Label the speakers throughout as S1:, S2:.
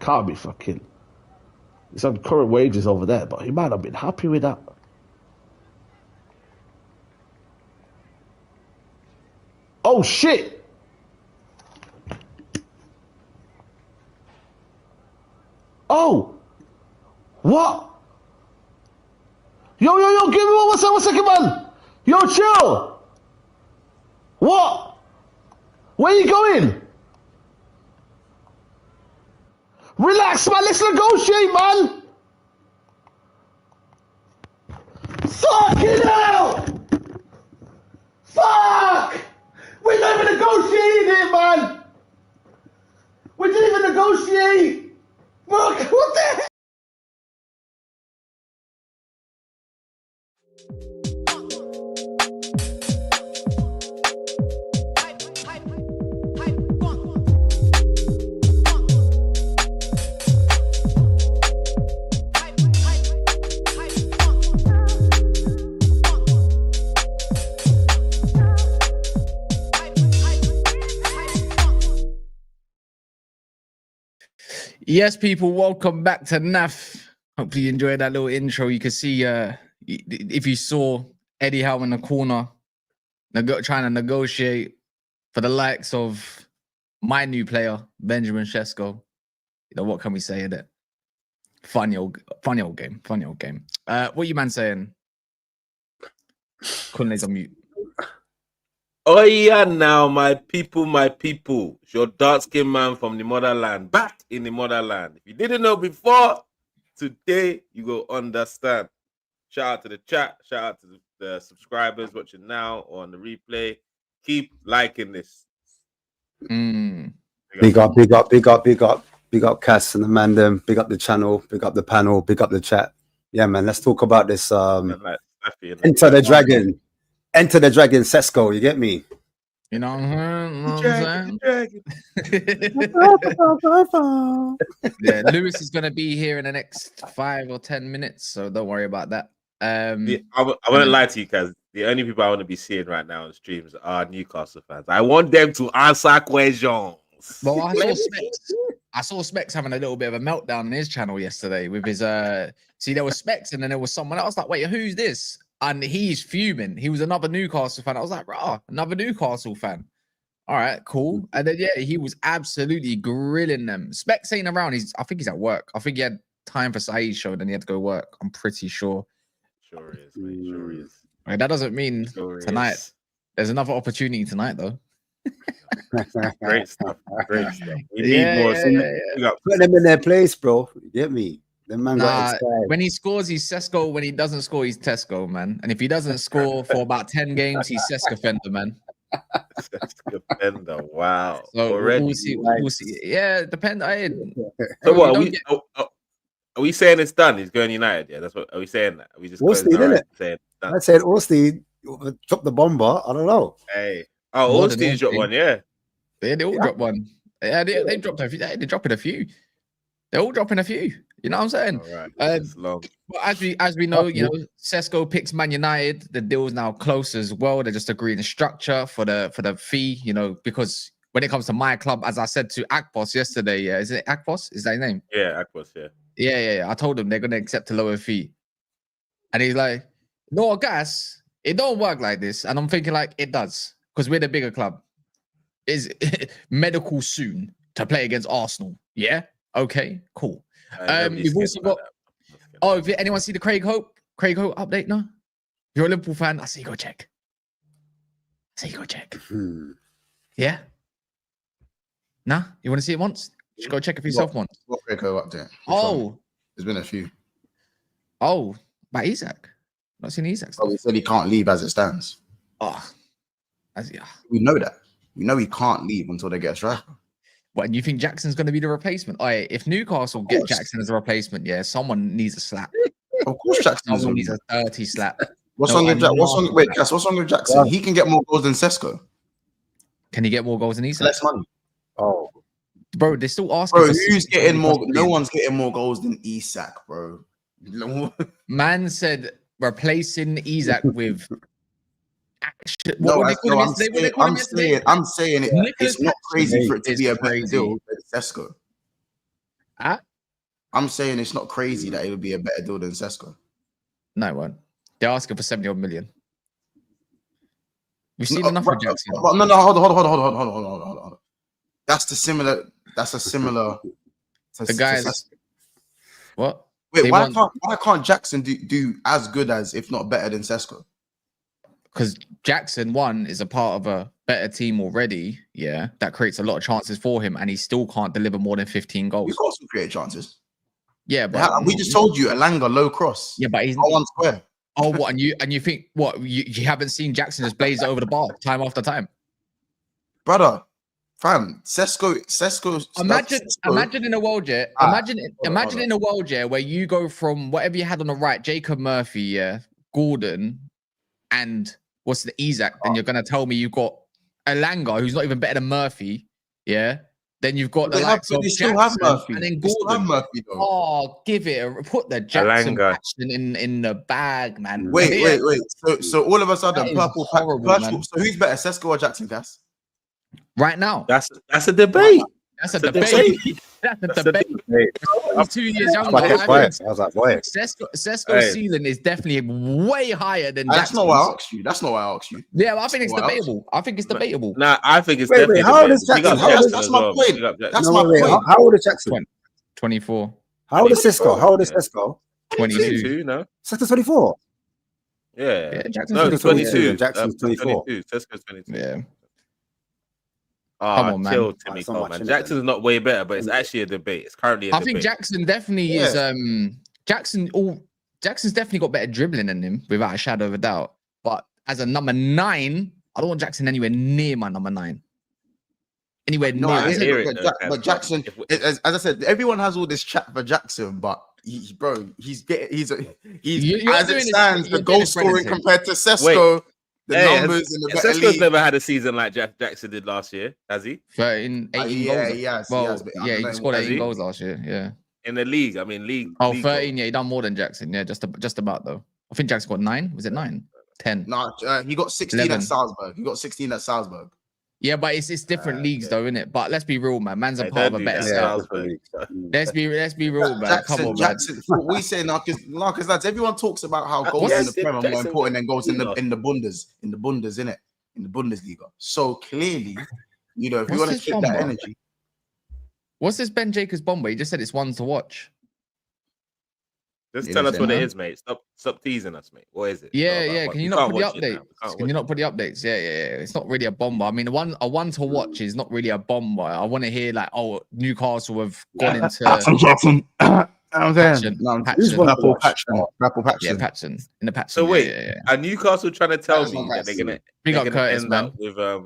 S1: can't be fucking. It's on current wages over there, but he might not have been happy with that. Oh shit! Oh! What? Yo, give me one second, man! Yo, chill! What? Where you going? Relax, man, let's negotiate, man! Fucking hell! Fuck! We're not even negotiating it, man! We didn't even negotiate! Fuck, what the hell?
S2: Yes, people, welcome back to NAF. Hopefully you enjoyed that little intro. You can see, if you saw Eddie Howe in the corner, trying to negotiate for the likes of my new player, Benjamin Sesko. You know, what can we say in it? Funny old game. What you man saying? Kunle's on mute.
S3: Oh yeah, now my people, it's your dark-skinned man from the motherland, back in the motherland. If you didn't know before, today you will understand. Shout out to the chat, shout out to the subscribers watching now or on the replay. Keep liking this.
S4: Big up Cass and the man, big up the channel, big up the panel, big up the chat. Yeah, man, let's talk about this. Enter the Dragon, Sesko. You get me?
S2: You know what I'm saying? Yeah, Lewis is gonna be here in the next 5 or 10 minutes, so don't worry about that.
S3: I wouldn't lie to you, because the only people I want to be seeing right now on streams are Newcastle fans. I want them to answer questions.
S2: Well, I saw Specs having a little bit of a meltdown on his channel yesterday with his see, there was Specs and then there was someone else. Like, wait, who's this? And he's fuming. He was another Newcastle fan. I was like, rah, another Newcastle fan. All right, cool. And then yeah, he was absolutely grilling them. Specs ain't around. I think he's at work. I think he had time for Saeed's show, then he had to go work. I'm pretty sure.
S3: Sure is, mate. Sure is.
S2: Right, that doesn't mean tonight. There's another opportunity tonight, though.
S3: Great stuff. We need more.
S4: Put them in their place, bro. You get me? The man got
S2: when he scores, he's Sesko. When he doesn't score, he's Tesco, man. And if he doesn't score for about 10 games, he's Sesko Fender, man.
S3: Sesko Fender, wow.
S2: So
S3: already.
S2: We'll see. Yeah, depend.
S3: So what are we saying it's done? He's going United. Yeah, that's what are we saying. That? Are we just
S4: saying I said Austin dropped the bomber. I don't know.
S3: Hey, Austin's dropped one. Yeah,
S2: they all dropped one. Yeah, they dropped a few. They're dropping a few. They're all dropping a few. You know what I'm saying?
S3: All right.
S2: But as we know, you know, Sesko picks Man United. The deal's now close as well. They're just agreeing the structure for the fee. You know, because when it comes to my club, as I said to Akpos yesterday, yeah, is it Akpos? Is that his name?
S3: Yeah, Akpos. Yeah.
S2: Yeah. I told him they're gonna accept a lower fee, and he's like, "No, gas. It don't work like this." And I'm thinking like it does, because we're the bigger club. Is medical soon to play against Arsenal? Yeah. Okay. Cool. We've also got. Oh, if anyone see the Craig Hope update now? If you're a Liverpool fan, I say go check. Yeah. Nah, you want to see it once? Just go check it for yourself once.
S5: What Craig Hope update? There's been a few.
S2: Oh, by Isak. Not seen Isak.
S5: Oh, he said he can't leave as it stands. We know that. We know he can't leave until they get a striker.
S2: What, and you think Jackson's going to be the replacement? Oh, yeah, if Newcastle get Jackson as a replacement, yeah, someone needs a slap.
S5: Of course, Jackson
S2: needs a dirty slap.
S5: What's wrong with Jackson? He can get more goals than Sesko.
S2: Can he get more goals than Isak?
S5: Less money. Oh,
S2: bro, they're still asking.
S5: Bro, who's getting more? No one's getting more goals than Isak, bro.
S2: Man said replacing Isak with.
S5: I'm saying it's not crazy for it to be a better deal than Sesko. I'm saying it's not crazy that it would be a better deal than Sesko.
S2: No, it won't. They're asking for 70 million. We've seen enough of Jackson.
S5: No, hold on. That's a similar.
S2: The guys. What?
S5: Wait, why can't Jackson do as good as, if not better than Sesko?
S2: Because Jackson, one, is a part of a better team already. Yeah, that creates a lot of chances for him, and he still can't deliver more than 15 goals.
S5: We've got some create chances.
S2: Yeah, but
S5: we just told you Elanga low cross.
S2: Yeah, but he's
S5: one square.
S2: Oh, what? And you think what? You haven't seen Jackson just blaze it over the bar time after time,
S5: brother. Fam, Sesko.
S2: Imagine in a world, yeah. Imagine in a world, yeah, where you go from whatever you had on the right, Jacob Murphy, yeah, Gordon, and what's the Isak? Then you're gonna tell me you've got Elanga, who's not even better than Murphy, yeah. Then you've got the likes of Jackson and then Gordon. Oh, put the Jackson passion in the bag, man.
S5: Wait. So all of a sudden, purple. So who's better, Sesko or Jackson, Cass?
S2: Right now,
S3: that's a debate.
S2: That's a debate. That's a debate. He's 2 years younger.
S4: I was like, boy.
S2: Sesko's ceiling is definitely way higher than Jackson's.
S5: That's not why I asked you.
S2: Yeah, but I think it's debatable. I think it's debatable.
S3: Nah, I think it's debatable.
S4: How old is Jackson?
S5: That's my point. That's my point.
S4: How old is Jackson?
S2: 24.
S4: How old is Sesko?
S2: 22.
S3: No,
S4: Sesko's 24.
S3: Yeah,
S2: Jackson's
S3: 22.
S4: Jackson's 24.
S3: Sesko's 22.
S2: Yeah.
S3: Come on, man. Chill, Timmy Cole, man. Jackson's not way better, but it's actually a debate. It's currently a debate.
S2: I think Jackson definitely is. Jackson's definitely got better dribbling than him, without a shadow of a doubt. But as a number 9, I don't want Jackson anywhere near my number 9. Anywhere near.
S5: But Jackson, as I said, everyone has all this chat for Jackson, but he's as it stands, the goal scoring compared to Sesko. Numbers in the better
S3: league. Never had a season like Jackson did last year, has he?
S2: 18 goals. He scored 18 goals last year. Yeah,
S3: in the league. I mean, league.
S2: 13. Goals. Yeah, he done more than Jackson. Yeah, just about though. I think Jackson got 9. Was it 9? 10?
S5: No, he got 16 11. At Salzburg.
S2: Yeah, but it's different leagues though, isn't it? But let's be real, man. Man's a part of a better side. Let's be real, man. Come on,
S5: Jackson, man. What we say now, because lads, everyone talks about how goals in the Premier are more important than goals in the Bundesliga, innit? In the Bundesliga. So clearly, if you want to keep that energy.
S2: What's this Ben Jacobs bomber? He just said it's one to watch.
S3: Just tell us what it is, mate. Stop teasing us, mate. What is it?
S2: Yeah. Can you not put the updates? Can you not put the updates? Yeah. It's not really a bomber. I mean, a one to watch is not really a bomber. I want to hear like, Newcastle have gone into
S5: Jackson.
S2: I'm saying
S5: Rapple Patson.
S2: Yeah, Patson in the Patson.
S3: So wait, are Newcastle trying to tell me that they're gonna end up with I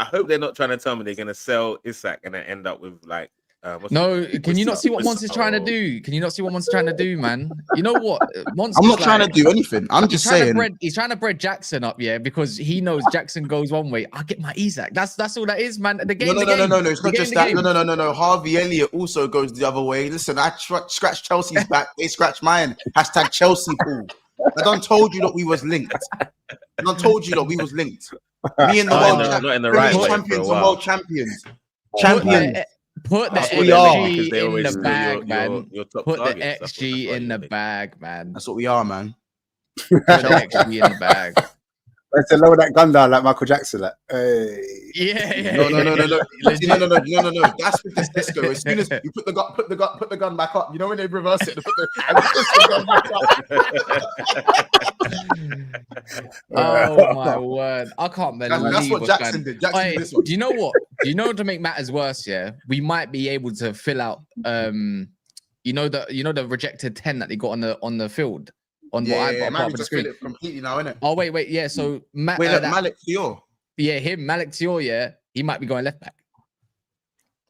S3: hope they're not trying to tell me they're gonna sell Isak and then end up with like.
S2: Can you not see what Monster's trying to do? Can you not see what Monster's trying to do, man? You know what?
S5: I'm not trying to do anything. I'm just saying
S2: he's trying to bread Jackson up, yeah, because he knows Jackson goes one way. I get my Isak. That's all that is, man. The game.
S5: No. It's not just that. No. Harvey Elliott also goes the other way. Listen, I scratched Chelsea's back. They scratched mine. # Chelsea pool. I done told you that we was linked. Me and the world champions.
S2: Put the XG in the bag, man. Put the XG in the bag, man.
S5: That's what we are, man.
S2: Put the XG in the bag.
S4: Let's lower that gun down like Michael Jackson. Like, hey.
S2: Yeah.
S5: No. That's with the Sesko. As soon as you put the gun back up, you know when they reverse it, put the gun back up.
S2: Oh my word! I can't believe
S5: that's what Jackson did. Jackson did this one.
S2: Do you know what? Do you know, to make matters worse? Yeah, we might be able to fill out. You know the rejected 10 that they got on the field. On what I got
S5: the screen. It completely now, innit?
S2: Oh wait, yeah. So
S5: Malik Thior.
S2: Yeah, Malik Thior. Yeah, he might be going left back.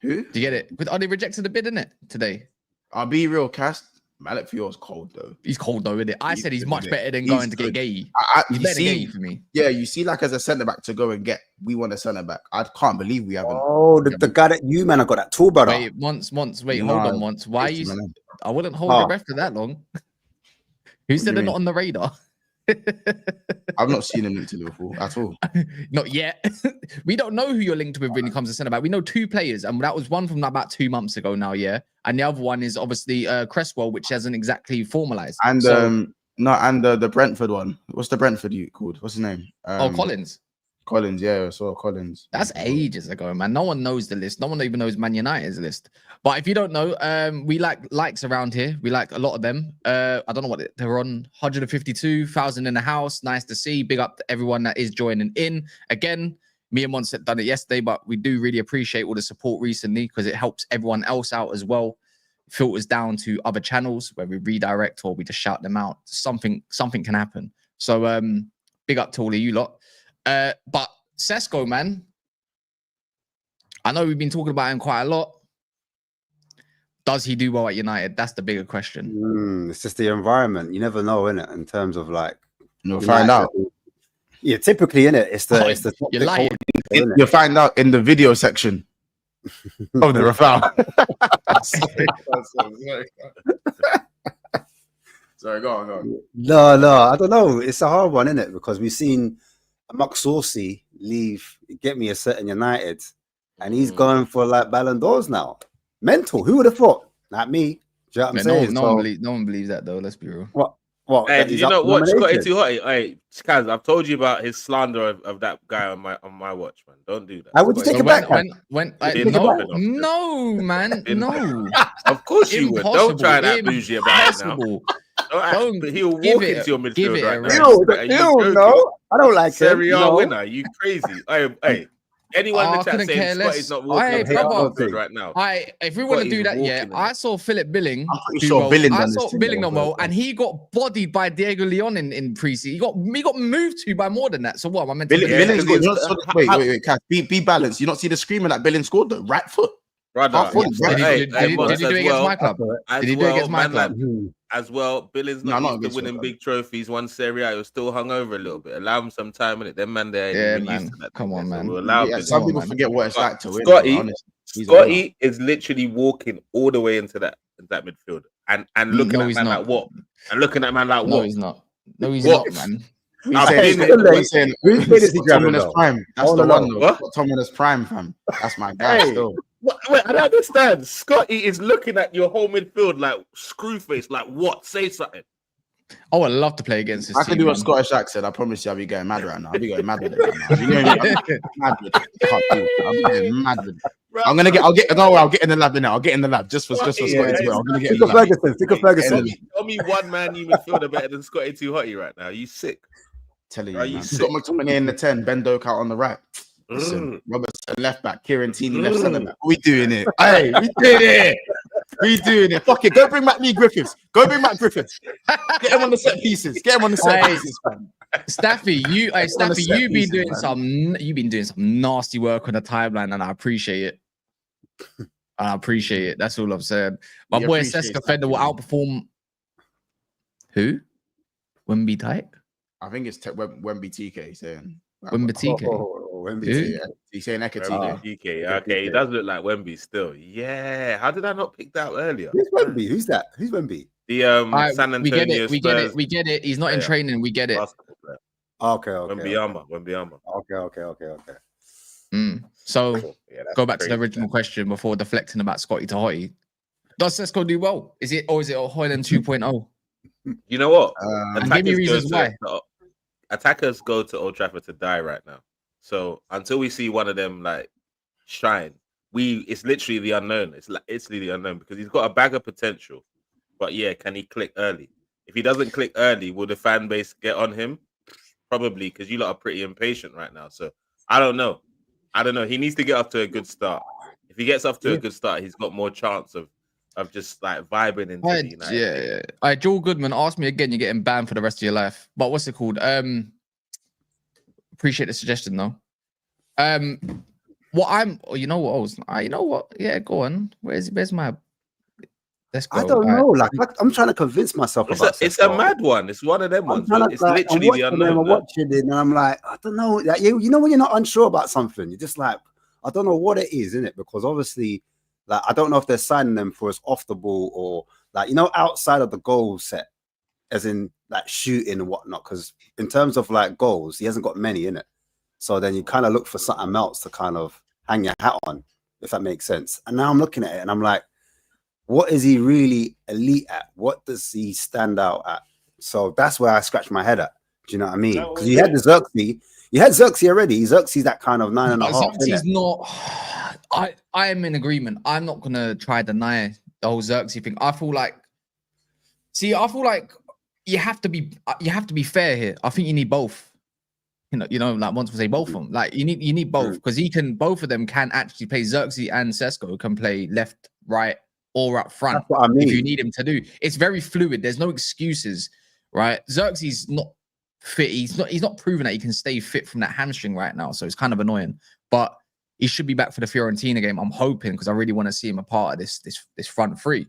S5: Who?
S2: Do you get it? But they rejected the bid, innit? Today.
S5: I'll be real, Cast. Malik Thior's cold though.
S2: He's cold though, isn't it? I said he's much better than going to get Gay. He's better than Gay for me.
S5: Yeah, you see, like as a centre back to go and get, we want a centre back. I can't believe we haven't.
S4: Oh, the guy that you man, I got that tall brother.
S2: Wait, once. Wait, hold on, once. Why are you? I wouldn't hold your breath for that long. Who said they're not on the radar?
S5: I've not seen him linked to Liverpool at all.
S2: Not yet. We don't know who you're linked with when it comes to centre back. We know 2 players, and that was one from about 2 months ago now, yeah. And the other one is obviously Cresswell, which hasn't exactly formalised.
S5: And the Brentford one. What's the Brentford called? What's his name?
S2: Collins.
S5: Collins, yeah, I saw Collins.
S2: That's ages ago, man. No one knows the list. No one even knows Man United's list. But if you don't know, we likes around here. We like a lot of them. I don't know what they're on. 152,000 in the house. Nice to see. Big up to everyone that is joining in. Again, me and Monset done it yesterday, but we do really appreciate all the support recently because it helps everyone else out as well. Filters down to other channels where we redirect or we just shout them out. Something can happen. So big up to all of you lot. But Sesko, man, I know we've been talking about him quite a lot. Does he do well at United? That's the bigger question.
S4: It's just the environment. You never know, innit? In terms of like,
S5: you'll find out.
S4: Yeah, typically, innit? It's the
S2: you're lying.
S5: You'll find out in the video section of the Rafal. Sorry, go on.
S4: No, I don't know. It's a hard one, innit? Because we've seen Mark Saucy leave, get me a set in United, and he's going for like Ballon d'Ors now. Mental. Who would have thought? Not me. Do you know what I'm saying?
S2: No one believes that though. Let's be real.
S3: What? Hey, did you know what? Scotty too hot. Hey, Kaz, I've told you about his slander of that guy on my watch, man. Don't do that.
S4: I would you take it back.
S2: No, man, no.
S3: Of course you would. Don't try that bougie about it now. He'll walk into your midfield right now.
S4: No, I don't like
S3: Serie A winner. You crazy? Hey, anyone in the chat saying Scotty's not walking right now?
S2: If we want to do that, yeah. I saw Philip Billing.
S5: I saw
S2: Billing done well, and he got bodied by Diego Leon in pre-season. He got moved to by more than that. So what am I meant to do?
S5: Wait, Kat, be balanced. You not see the screaming that Billing scored the right foot?
S2: Brother, did he do it against my club? Did he do it against my club?
S3: As well, Billings not used to winning big trophies. One Serie A, he was still hungover a little bit. Allow him some time in it. Them man there,
S2: man. Come on, man.
S5: Some people forget what it's like to win.
S3: Scotty is literally walking all the way into that midfield and looking at man like what? And looking at man like what?
S2: No, he's not. No, he's not, man.
S5: We're saying Thomas Prime. That's the one though. Thomas Prime, fam. That's my guy still.
S3: Wait, I don't understand. Scotty is looking at your whole midfield like screw face, like what? Say something.
S2: I would love to play against this.
S5: I can do a Scottish accent. I promise you, I'll be going mad right now. I'll be going mad with it right now. You know me? I'll be going mad with it. I'll get in the lab now. I'll get in the lab just for Scotty as well. I'm gonna get in the lab.
S4: Ferguson.
S3: Tell me one man you midfielder better than Scotty too hotty right now. Are you sick?
S5: Telling you, he's got McTominay in the 10, Ben Doak out on the right. Listen, Robertson left back, Kieran Tierney left centre back. We doing it. Hey, we doing it. Fuck it. Go bring back Lee Griffiths. Get him on the set pieces. Man.
S2: Staffy, you've been doing some nasty work on the timeline, and I appreciate it. That's all I'm saying. My boy Sesko Fender will outperform who? Wemby tight?
S5: I think it's Wemby TK saying.
S2: Wemby TK.
S5: Wemby. He's saying
S3: TK. Okay, he does look like Wemby still. Yeah. How did I not pick that out earlier?
S4: Who's Wemby? Who's that? Who's Wemby?
S3: The San Antonio Spurs.
S2: We get it. He's not in training. We get it.
S4: Okay.
S3: Wembyama.
S4: Okay.
S2: So go back to the original question before deflecting about Scotty to Hotty. Does Sesko do well? Is it Hojlund 2.0?
S3: You know what?
S2: Give me reasons why.
S3: Attackers go to Old Trafford to die right now. So until we see one of them like shine, it's literally the unknown. It's the unknown because he's got a bag of potential. But yeah, can he click early? If he doesn't click early, will the fan base get on him? Probably, because you lot are pretty impatient right now. So I don't know. He needs to get off to a good start. If he gets off to a good start, he's got more chance of just like vibing into the United.
S2: Yeah. All right, Joel Goodman, ask me again. You're getting banned for the rest of your life. But what's it called? Appreciate the suggestion though. You know what? Yeah, go on. Where's my? Let's go.
S4: I don't know. Like I'm trying to convince myself about.
S3: It's a mad one. It's one of them ones. It's literally the unknown.
S4: I'm watching it, and I'm like, I don't know. Like, you know when you're not unsure about something, you're just like, I don't know what it is, isn't it? Because obviously, like, I don't know if they're signing them for us off the ball or like, outside of the goal set. as in like shooting and whatnot. Because in terms of like goals, he hasn't got many in it. So then you kind of look for something else to kind of hang your hat on, if that makes sense. And now I'm looking at it and I'm like, what is he really elite at? What does he stand out at? So that's where I scratch my head at. Do you know what I mean? Because you had the Xerxes. You had Xerxes already. Xerxes that kind of 9.5.
S2: Xerxes not. I am in agreement. I'm not gonna try to deny the whole Xerxes thing. I feel like you have to be fair here. I think you need both. You know, like once we say both of them, like you need both because both of them can actually play. Xerxes and Sesko can play left, right, or up front.
S4: That's what I mean.
S2: If you need him to do, it's very fluid. There's no excuses, right? Xerxes not fit. He's not proven that he can stay fit from that hamstring right now, so it's kind of annoying. But he should be back for the Fiorentina game. I'm hoping because I really want to see him a part of this front three.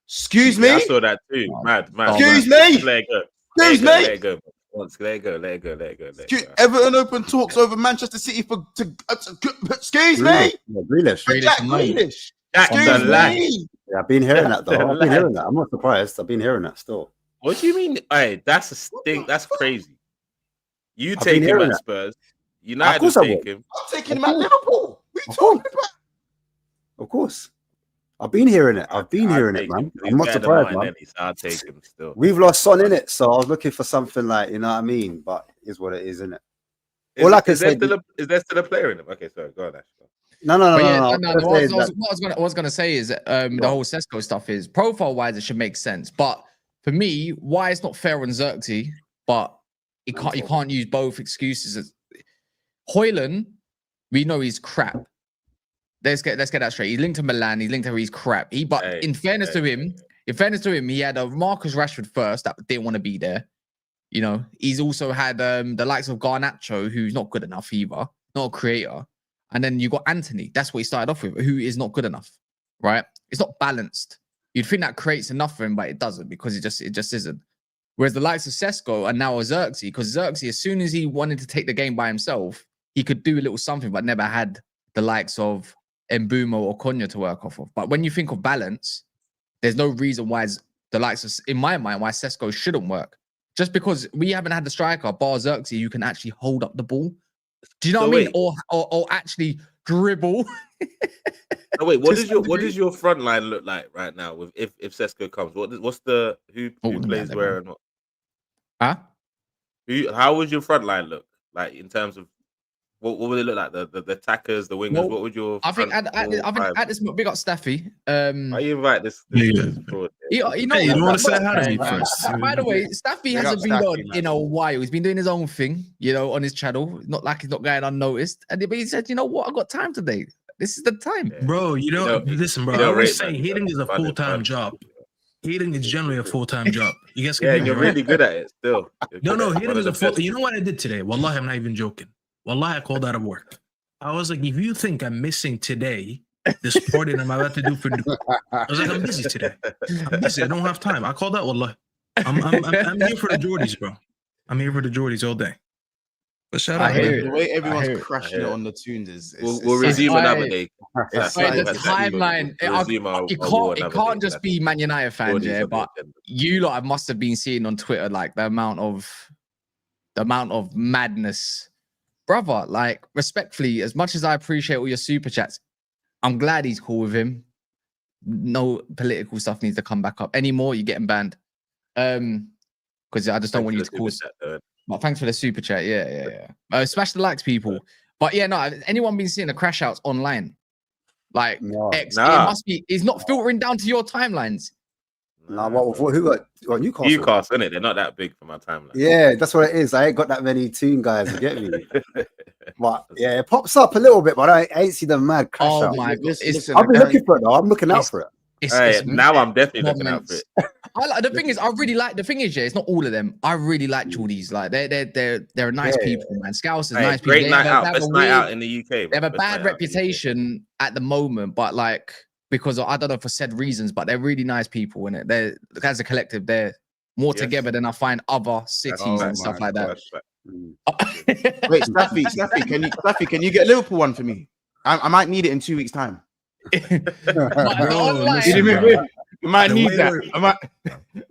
S5: Excuse me.
S3: I saw that too. Mad.
S5: Excuse me.
S3: Let it go.
S5: Excuse me.
S3: Let it go. Let it go.
S5: Everton open talks over Manchester City excuse me.
S2: Grealish.
S5: Excuse me.
S4: Yeah, I've been hearing that though. I've been hearing that. I'm not surprised. I've been hearing that still.
S3: What do you mean? Hey, that's a stink. That's crazy. You take him at Spurs. United will take him.
S5: I'm taking him at Liverpool. What are you talking about?
S4: Of course. I've been hearing it. Man. I'm not surprised, man.
S3: I'll take him still.
S4: We've lost Son in it, so I was looking for something like, you know what I mean? But it's what it is, isn't it?
S3: Is there still a player in him? Okay, sorry, go on, Ash.
S4: No.
S2: What I was gonna say is the whole Sesko stuff is profile-wise, it should make sense. But for me, why it's not fair on Xerxes, but you can't use both excuses. Hojlund, we know he's crap. Let's get that straight. He's linked to Milan. He's linked to he's crap. In fairness to him, he had a Marcus Rashford first that didn't want to be there. You know, he's also had the likes of Garnacho, who's not good enough either, not a creator. And then you got Anthony. That's what he started off with, who is not good enough, right? It's not balanced. You'd think that creates enough for him, but it doesn't because it just isn't. Whereas the likes of Sesko and now Xerxes, because Xerxes, as soon as he wanted to take the game by himself, he could do a little something, but never had the likes of Mbumo or Konya to work off of. But when you think of balance, there's no reason why the likes of, in my mind, why Sesko shouldn't work. Just because we haven't had the striker, bar Xerxes, who can actually hold up the ball. Do you know what I mean? Or actually dribble.
S3: What does your front line look like right now with if Sesko comes? What's the who plays where and what?
S2: Huh?
S3: How would your front line look like in terms of what would it look like? The attackers, the wingers. Well, what would your?
S2: I think at this big up Staffy.
S3: I invite this fraud.
S2: You don't want to say hi to me first. By the way, Staffy hasn't been on in a while. He's been doing his own thing, on his channel. Not like he's not going unnoticed. But he said, you know what? I got time today. This is the time,
S6: bro. Listen, bro. I always say hitting is a full-time job. Hitting is generally a full-time job. You guys can
S3: you're really good at it still.
S6: No, hitting is a full. You know what I did today? Wallahi, I'm not even joking. Wallahi, I called out of work. I was like, if you think I'm missing today, this morning I'm about to do for. I was like, I'm busy today. I'm busy. I don't have time. I called out. Wallahi, I'm here for the Geordies, bro. I'm here for the Geordies all day. But shout out.
S5: The way everyone's crashing it on the tunes is.
S3: We'll resume another day.
S2: The timeline. It can't just be Man United fans, but you lot must have been seeing on Twitter like the amount of madness. Brother, like, respectfully, as much as I appreciate all your super chats, I'm glad he's cool with him. No political stuff needs to come back up anymore. You're getting banned. Because I just don't want you to cause. But thanks for the super chat. Yeah. Smash the likes, people. But yeah, no, anyone been seeing the crash outs online? Like, it must be, it's not filtering down to your timelines.
S4: Nah, who got Newcastle?
S3: Newcastle, innit? They're not that big for my timeline.
S4: Yeah, that's what it is. I ain't got that many tune guys to get me. But yeah, it pops up a little bit, but I ain't see the mad crash out.
S2: Oh my god!
S4: I've been looking for it though. I'm looking out for it.
S3: Now I'm definitely looking out for it.
S2: The thing is, it's not all of them. I really like Geordies. Like they're nice people, man. Scouts is nice people.
S3: Great night out, best night out in the UK.
S2: They have a bad reputation at the moment, but like, because I don't know for said reasons, but they're really nice people, and they're as a collective, they're more together than I find other cities and stuff like that.
S5: Wait, Staffy, can you get Liverpool one for me? I might need it in 2 weeks' time.
S6: Bro,
S5: you might need that.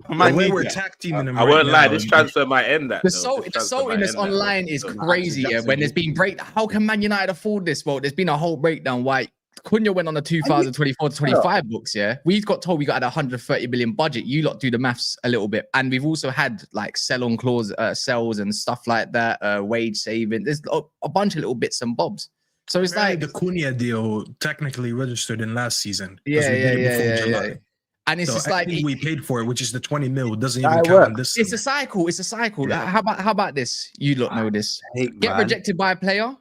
S6: The way we're tag teaming him
S3: I won't lie.
S6: now,
S3: This transfer might end that.
S2: The
S3: though. This transfer might
S2: saltiness
S3: end that,
S2: online
S3: though.
S2: is
S3: So-
S2: crazy. Yeah, when there's been how can Man United afford this? Well, there's been a whole breakdown why Cunha went on the 2024-25 books. Yeah, we got told we got a 130 million budget. You lot do the maths a little bit, and we've also had like sell-on clause, sells and stuff like that, wage saving. There's a bunch of little bits and bobs. So it's like
S6: the Cunha deal technically registered in last season.
S2: Yeah. And it's
S6: so
S2: just like
S6: we paid for it, which is the 20 mil, doesn't even count in this.
S2: It's a cycle. It's a cycle.
S6: Yeah.
S2: How about this? You lot know this. Get
S4: man.
S2: rejected by a player,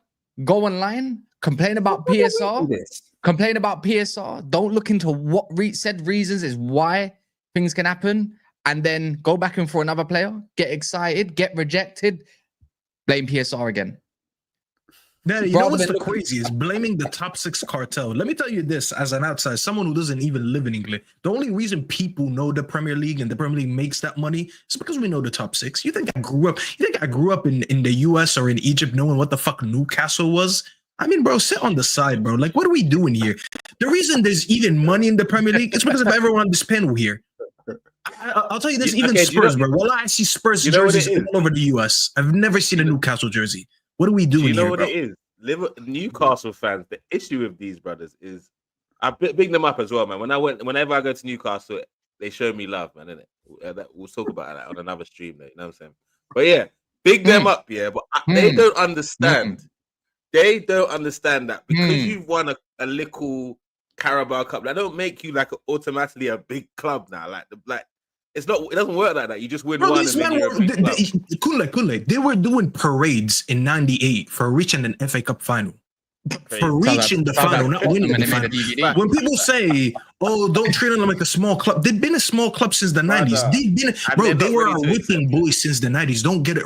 S2: go online, complain about PSR, Don't look into what said reasons is why things can happen, and then go back in for another player, get excited, get rejected, blame PSR again.
S6: Man, you know what's the craziest? Blaming the top 6 cartel. Let me tell you this, as an outsider, someone who doesn't even live in England, the only reason people know the Premier League and the Premier League makes that money is because we know the top 6. You think I grew up in the US or in Egypt knowing what the fuck Newcastle was? I mean, bro, sit on the side, bro. Like, what are we doing here? The reason there's even money in the Premier League is because of everyone on this panel here. I'll tell you this, even Spurs, bro. Well, I see Spurs jerseys all over the US. I've never seen a Newcastle jersey. What are we doing here?
S3: You know what it is? Newcastle fans, the issue with these brothers is I big them up as well, man. Whenever I go to Newcastle, they show me love, man, innit? We'll talk about that on another stream, though, you know what I'm saying? But yeah, big them up, yeah. But they don't understand. They don't understand that because you've won a little Carabao Cup, that don't make you like automatically a big club now. Like it's not. It doesn't work like that. You just win one.
S6: These men were, they were doing parades in '98 for reaching an FA Cup final. For reaching the final, not winning the final. When people say, "Oh, don't treat them like a small club," they've been a small club since the '90s. They've been, bro. They were our whipping boys since the '90s. Don't get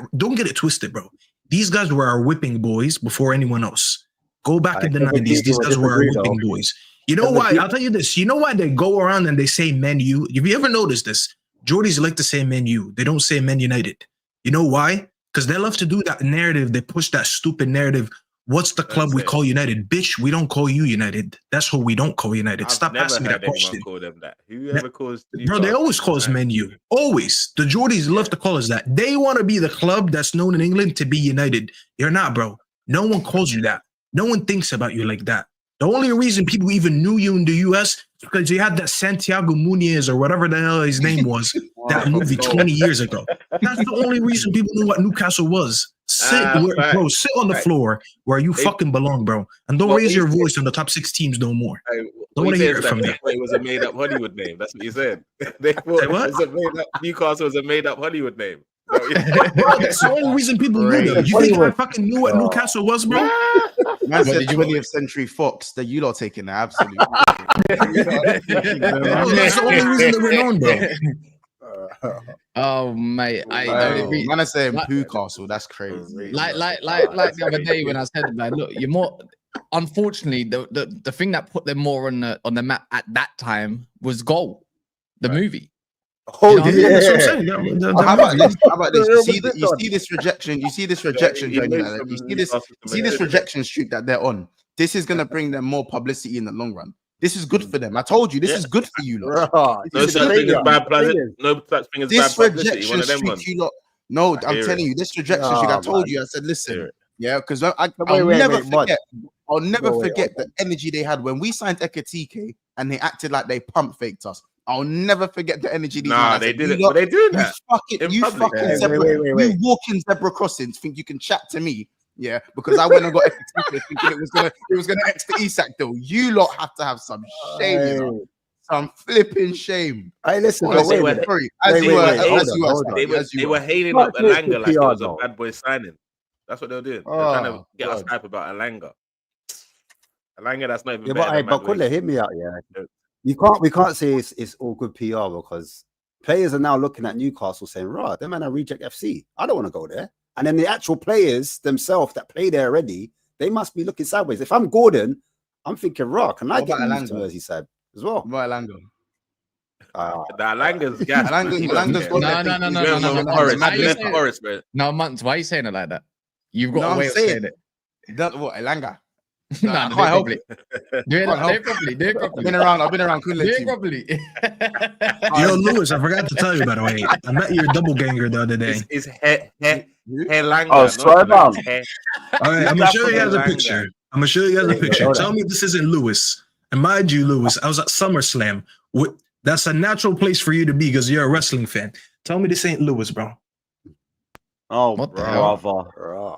S6: it twisted, bro. These guys were our whipping boys before anyone else. Go back in the '90s. These guys were our whipping boys. You know why? I'll tell you this. You know why they go around and they say Man U? Have you ever noticed this? Geordies like to say Man U. They don't say Man United. You know why? Because they love to do that narrative. They push that stupid narrative. What's the club we call United? Bitch, we don't call you United. That's who we don't call United. Stop asking me that question.
S3: Call them that. Whoever calls
S6: bro, they always call us Man U. Always. The Geordies love to call us that. They want to be the club that's known in England to be United. You're not, bro. No one calls you that. No one thinks about you like that. The only reason people even knew you in the US is because you had that Santiago Muniz or whatever the hell his name was, that movie 20 years ago. That's the only reason people knew what Newcastle was. Sit on the floor where you fucking belong, bro. And don't raise your voice on the top 6 teams no more. Don't want to hear it from you.
S3: It was a made-up Hollywood name. That's what you said. They thought it was a made-up, Newcastle was a made-up Hollywood name.
S6: That's the only reason people knew them. You think I fucking knew what Newcastle was, bro?
S5: Man said 20th Century Fox that you lot taking that absolutely.
S6: That's the only reason that we're known, bro.
S2: Oh mate,
S5: man, I say Newcastle. That's crazy.
S2: Like the other day when I said, man, look, you're more. Unfortunately, the thing that put them more on the map at that time was Goal, the movie.
S4: Oh,
S5: That's what I'm saying. How about this? You see this rejection. You see this rejection journey. You see this rejection streak that they're on. This is gonna bring them more publicity in the long run. This is good for them. I told you, this is good for you.
S3: No such thing as bad publicity. No such thing as bad publicity. One of them ones.
S5: No, I'm telling you, this rejection streak. I told you. I said, listen, yeah, because I'll never forget the energy they had when we signed Ekatike and they acted like they pump faked us. I'll never forget the energy.
S3: They did it. They doing that.
S5: You walking zebra crossings think you can chat to me? Yeah, because I went and got Ekatike thinking it was gonna X to Isak though. You lot have to have some shame, you know? Some flipping shame.
S4: Hey, listen,
S3: they were hailing up Alanga like it was a bad boy signing. That's what they were doing. They're trying to get us hype about Alanga. That's not even better.
S4: But Kule, hear me out, yeah. We can't say it's all good PR because players are now looking at Newcastle saying, "Rah, them man are reject FC. I don't want to go there." And then the actual players themselves that play there already, they must be looking sideways. If I'm Gordon, I'm thinking, "Rah, can I get moved to Merseyside as well?"
S5: Right, Alanga.
S3: Alanga's gas.
S2: No, Muntz, why are you saying it like that? You've got a way of saying it.
S5: What, Alanga?
S2: Nah,
S5: I
S2: do
S5: can't
S2: it
S5: help
S2: properly.
S5: it.
S2: Do it
S5: Can't help
S2: properly. Do it
S5: I've
S2: properly.
S5: been around
S2: Do
S5: Quinlet
S2: it
S5: team.
S2: properly.
S6: Yo, Lewis, I forgot to tell you, by the way. I met your double ganger the other day.
S3: It's hair langa.
S7: Oh,
S3: not
S7: swear
S3: like
S7: down.
S3: hair.
S6: All right, I'm gonna show you guys a picture. I'm gonna show you guys a picture. Tell me this isn't Lewis. And mind you, Lewis, I was at SummerSlam. That's a natural place for you to be because you're a wrestling fan. Tell me this ain't Lewis, bro.
S7: Oh,
S2: What the hell?
S7: brother.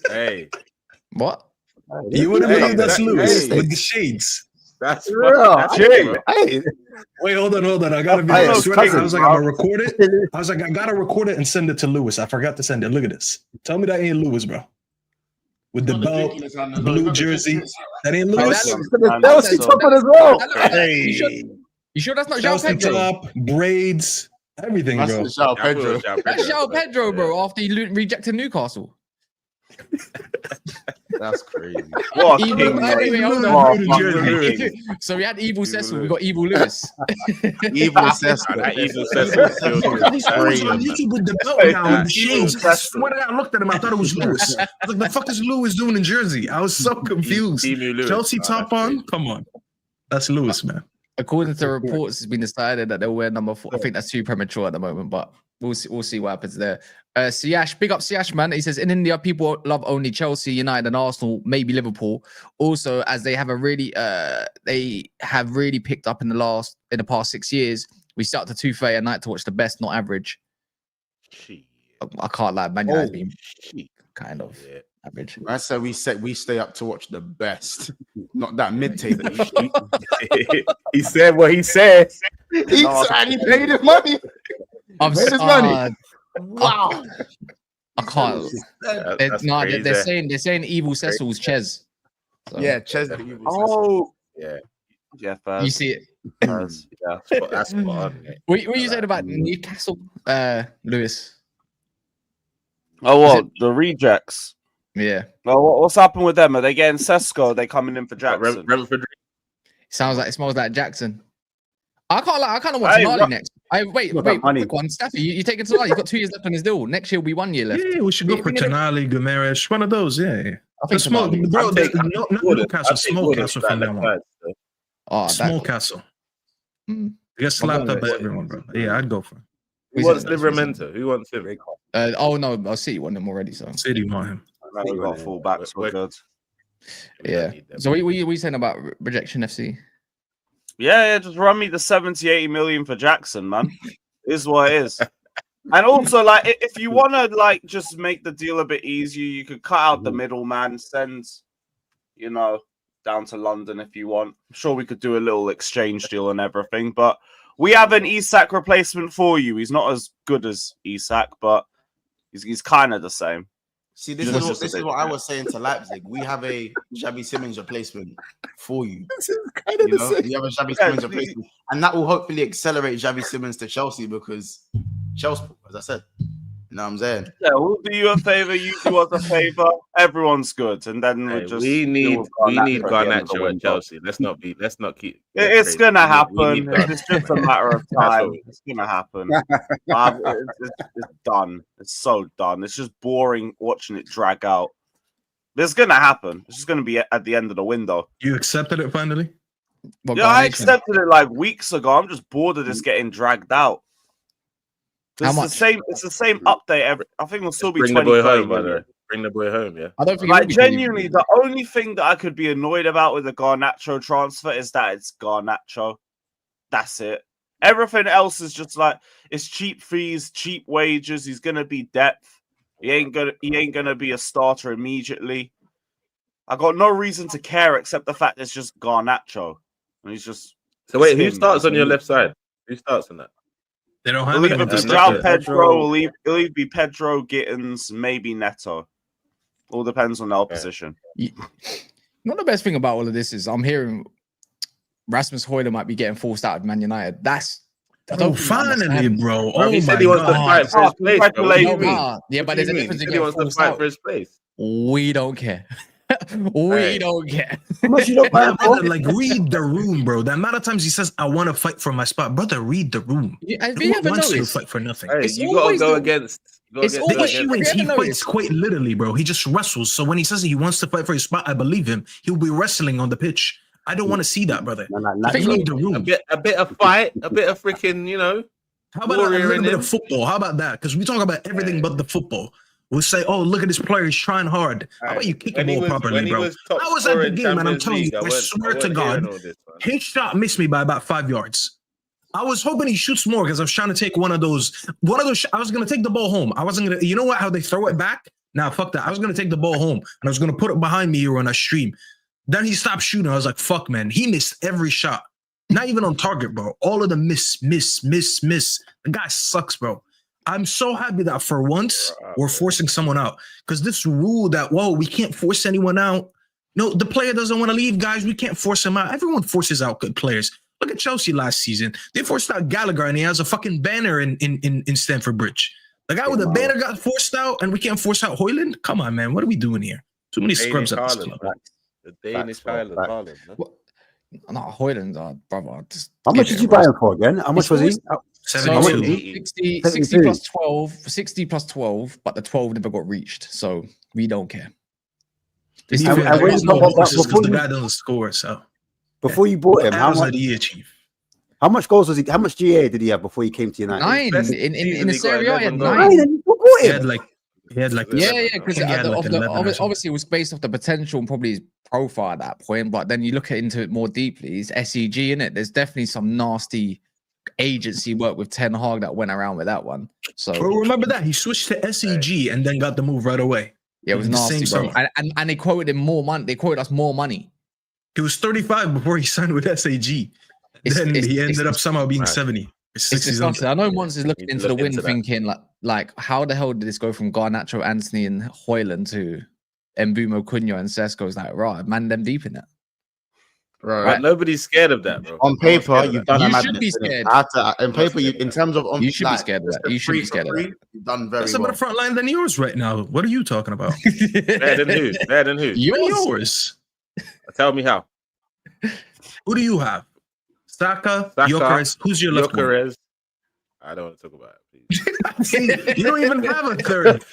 S3: Hey,
S2: What?
S6: You wouldn't
S3: Hey,
S6: believe that's
S3: that-
S6: Lewis
S3: hey.
S6: with the shades.
S3: that's
S4: Real.
S3: that's
S4: Hey,
S3: bro.
S4: hey.
S6: Wait, hold on. I gotta be
S4: Hey,
S6: I
S4: it's
S6: swear to God, I
S4: cousin,
S6: was like,
S7: bro.
S6: I'm gonna record it. I was like, I gotta record it and send it to Lewis. I forgot to send it. Look at this. Tell me that ain't Lewis, bro. With the belt, blue jersey. That ain't Lewis.
S2: that looks-
S4: The Chelsea top on as well.
S2: That looks like- You sure that's not João
S6: Chelsea
S2: Pedro?
S6: top, braids, everything, bro.
S5: That's João Pedro.
S2: That's João Pedro, bro. After he rejected Newcastle.
S5: That's crazy.
S7: What a
S2: Evil,
S7: king, man.
S2: anyway, hold
S6: Oh,
S2: on.
S6: fuck.
S2: So we had evil Cecil. We got evil Lewis.
S5: Evil Sesko.
S3: That evil Sesko
S6: He's
S3: crazy.
S6: on YouTube with the belt now, with the shades. I swear to God, I looked at him. I thought it was Lewis. I was like, the fuck is Lewis doing in Jersey? I was so confused. Chelsea top on? Come on. That's Lewis, man.
S2: According to reports, it's been decided that they'll wear number 4. I think that's too premature at the moment, but we'll see what happens there. Siyash, big up Siyash, man. He says in India, people love only Chelsea, United, and Arsenal, maybe Liverpool. Also, as they have really picked up in the past 6 years. We start to 2:30 at night to watch the best, not average. I can't lie, Man United been kind of average.
S5: I said we stay up to watch the best, not that mid-table.
S3: He said what he said.
S5: And he paid his money.
S2: I'm
S5: Where's his money? Wow.
S2: I can't.
S3: That's crazy.
S2: They're saying evil Cecil's Ches. So,
S5: Yeah, Chesney.
S7: Oh,
S3: Yeah,
S7: yeah,
S2: you see it.
S7: yeah.
S3: that's spot on. Mate.
S2: What you said about Newcastle, Lewis?
S7: Oh, what? The rejects.
S2: Yeah,
S7: Well, what's happened with them? Are they getting Sesko? Are they coming in for Jackson?
S3: Brentford.
S2: it smells like Jackson. I can't lie. I kind of want Tonali next. Wait, quick one, Staffy. You taking Tonali? You've got 2 years left on his deal. Next year will be 1 year left.
S6: Yeah, we should go for Tonali, Guimaraes, one of those. Yeah.
S2: I think
S6: Small,
S2: Tonali.
S6: bro, not
S3: Wood.
S6: Newcastle,
S3: I'd take
S6: small
S3: Wood
S6: castle
S3: and
S6: from
S3: stand
S6: now on.
S3: aside, so.
S2: Oh,
S6: Small castle.
S2: Mm.
S6: They get slapped up by everyone, bro. Yeah, I'd go for it.
S3: Who wants Livramento? Who wants him?
S2: Oh no, I'll see you want him already. So
S6: City want him.
S7: I know we got fullbacks. We're good.
S2: yeah. So what you saying about rejection FC?
S7: Yeah, just run me the 70, 80 million for Jackson, man. Is what it is. And also, like, if you want to, like, just make the deal a bit easier, you could cut out the middleman, send, down to London if you want. I'm sure we could do a little exchange deal and everything, but we have an Isak replacement for you. He's not as good as Isak, but he's kind of the same.
S5: See, this is what I was saying to Leipzig. We have a Xavi Simons replacement for you. We have a Xavi Simons replacement, and that will hopefully accelerate Xavi Simons to Chelsea because Chelsea, as I said, you know what I'm saying?
S7: Yeah, we'll do you a favor. You do us a favor. Everyone's good, and then
S3: we need Garnacho at Chelsea. Let's not keep.
S7: It's gonna happen. It's just a matter of time. It's gonna happen. It's done. It's so done. It's just boring watching it drag out. But it's gonna happen. It's just gonna be at the end of the window.
S6: You accepted it finally?
S7: I accepted it like weeks ago. I'm just bored of this getting dragged out.
S2: How much?
S7: It's the same update. I think it'll still be
S3: Bring
S7: 20.
S3: the boy home, by the way. Bring the boy home, yeah.
S2: I don't think
S7: like genuinely, the only thing that I could be annoyed about with the Garnacho transfer is that it's Garnacho. That's it. Everything else is just like it's cheap fees, cheap wages. He's gonna be depth. He ain't gonna be a starter immediately. I got no reason to care except the fact it's just Garnacho, and he's just.
S3: So wait, who starts on your left side? Who starts on that?
S6: They don't have
S7: It'll either
S6: it.
S7: be João Pedro, it'll either be Pedro, Gittins, maybe Neto. All depends on the opposition.
S2: Not the best thing about all of this is I'm hearing Rasmus Hojlund might be getting forced out of Man United.
S6: Finally, bro. Oh,
S3: He said he wants to fight for his place. Bro.
S7: Congratulations.
S2: Yeah, but there's a difference
S3: He
S2: in getting
S3: wants to
S2: forced
S3: fight
S2: out.
S3: for his place.
S2: We don't care. We don't care.
S4: How much you don't buy
S6: Yeah,
S4: him for?
S6: brother, like read the room, bro. The amount of times he says, "I want to fight for my spot," brother, read the room.
S2: Have
S6: No
S2: you
S6: one
S2: ever
S6: wants you to
S2: noticed?
S6: fight for nothing.
S3: Hey,
S2: It's
S3: you gotta
S2: always
S3: go
S2: the-
S3: against.
S2: it's
S6: The
S2: always-
S6: issue
S2: Have
S6: is
S2: you
S6: he
S2: ever
S6: fights
S2: noticed?
S6: quite literally, bro. He just wrestles. So when he says he wants to fight for his spot, I believe him. He'll be wrestling on the pitch. I don't want to see that, brother. Read the room.
S3: a bit of fight, a bit of freaking,
S6: How about a
S3: warrior
S6: little
S3: in
S6: bit
S3: him.
S6: of football? How about that? Because we talk about everything but the football. We'll say, "Oh, look at this player; he's trying hard." How about you kick the ball properly, bro? I was at the game, and I'm telling you, I swear to God, his shot missed me by about 5 yards. I was hoping he shoots more because I was trying to take one of those. I was gonna take the ball home. I wasn't gonna. You know what? How they throw it back? Nah, fuck that. I was gonna take the ball home and I was gonna put it behind me here on a stream. Then he stopped shooting. I was like, "Fuck, man!" He missed every shot. Not even on target, bro. All of them miss. The guy sucks, bro. I'm so happy that for once we're forcing someone out, because this rule that, whoa, we can't force anyone out. No, the player doesn't want to leave, guys. We can't force him out. Everyone forces out good players. Look at Chelsea last season. They forced out Gallagher and he has a fucking banner in Stamford Bridge. The guy with the banner got forced out and we can't force out Hojlund? Come on, man. What are we doing here? Too many scrubs at this club.
S3: The Danish Haaland.
S2: No, Hojlund, brother.
S4: How much did you buy him for again? How much was he?
S6: 72.
S2: 60 plus 12, 60 plus 12, but the 12 never got reached, so we don't care.
S6: The guy doesn't score, so
S4: before you bought him, how much
S6: did he achieve?
S4: How much goals was he? How much GA did he have before he came to United?
S2: 9 in the Serie A. He had 9.
S4: 9, and you bought
S6: He
S4: him.
S6: had like
S2: Yeah, because
S6: obviously
S2: obviously it was based off the potential and probably his profile at that point. But then you look into it more deeply, it's SEG in it. There's definitely some nasty agency work with Ten Hag that went around with that one. So
S6: remember that he switched to SEG and then got the move right away.
S2: Yeah, it was nasty, bro. And they quoted him more money. They quoted us more money.
S6: He was 35 before he signed with SAG. Then he ended up somehow being 70.
S2: It's disgusting. I know Mons is looking into the wind, thinking like, how the hell did this go from Garnacho, Anthony, and Hojlund to Mbumo, Cunha, and Sesko? It's like, right, man, them deep in it.
S3: Right. Nobody's scared of that, bro.
S5: On paper, you've done.
S2: You should be scared.
S5: On paper, in terms of
S2: you should be scared of that. You should be scared of that.
S5: You've done very
S6: That's a
S5: well.
S6: better front line than yours right now. What are you talking about?
S3: Better than who? Better than who?
S6: Yours.
S3: Tell me how.
S6: Who do you have? Saka, Gyökeres. Who's your left one?
S3: I don't want to talk about it, please.
S6: You don't even have a third.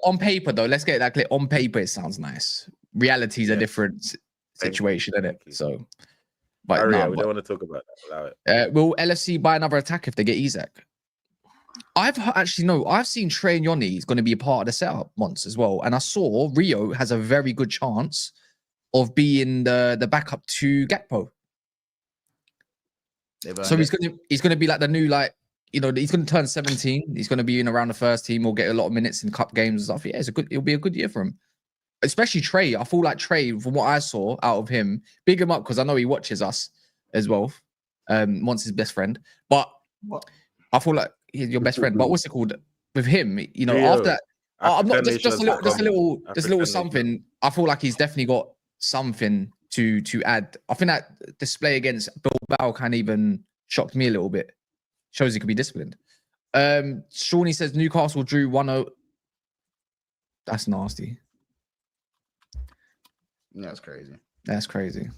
S2: On paper, though, let's get that clear. On paper, it sounds nice. Reality is a different situation, isn't it? So, but
S3: we don't want to talk about that. Allow it.
S2: Will LFC buy another attack if they get Isak? I've seen Trey and Yoni is going to be a part of the setup once as well, and I saw Rio has a very good chance of being the backup to Gakpo. So he's gonna be like the new, like, you know, he's gonna turn 17. He's gonna be in around the first team. Will get a lot of minutes in cup games and stuff. Yeah, it'll be a good year for him. Especially Trey. I feel like Trey, from what I saw out of him, big him up because I know he watches us as well. Wants his best friend, but I feel like he's your best friend. But what's it called with him? You know,
S3: Rio.
S2: after I'm not just a little something. I feel like he's definitely got something to add. I think that display against Bilbao kind of even shocked me a little bit. Shows he could be disciplined. Shawnee says Newcastle drew 1-0. That's nasty.
S5: That's crazy.
S2: That's crazy.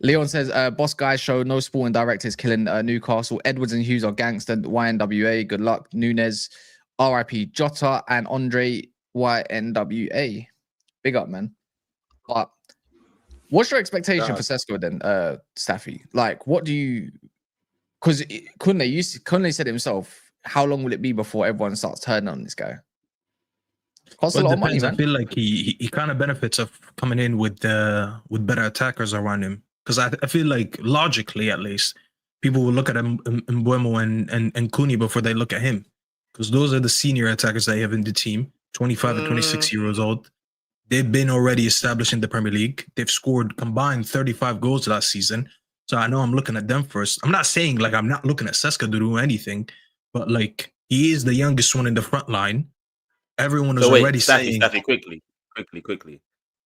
S2: Leon says, boss guys show no sporting directors killing Newcastle. Edwards and Hughes are gangster. YNWA. Good luck. Nunes, RIP Jota, and Andre YNWA. Big up, man. But what's your expectation for Sesko then, Staffy? Like, what do you? Because Kunle said himself, how long will it be before everyone starts turning on this guy? Costs a lot of money, man.
S6: I feel like he kind of benefits of coming in with better attackers around him. Because I feel like logically, at least, people will look at Mbuemo and Kuni before they look at him. Because those are the senior attackers they have in the team, 25 and 26 years old. They've been already established in the Premier League. They've scored combined 35 goals last season. So I know I'm looking at them first. I'm not saying like I'm not looking at Sesko to do anything, but like he is the youngest one in the front line. Everyone is already saying...
S3: Staffy, quickly.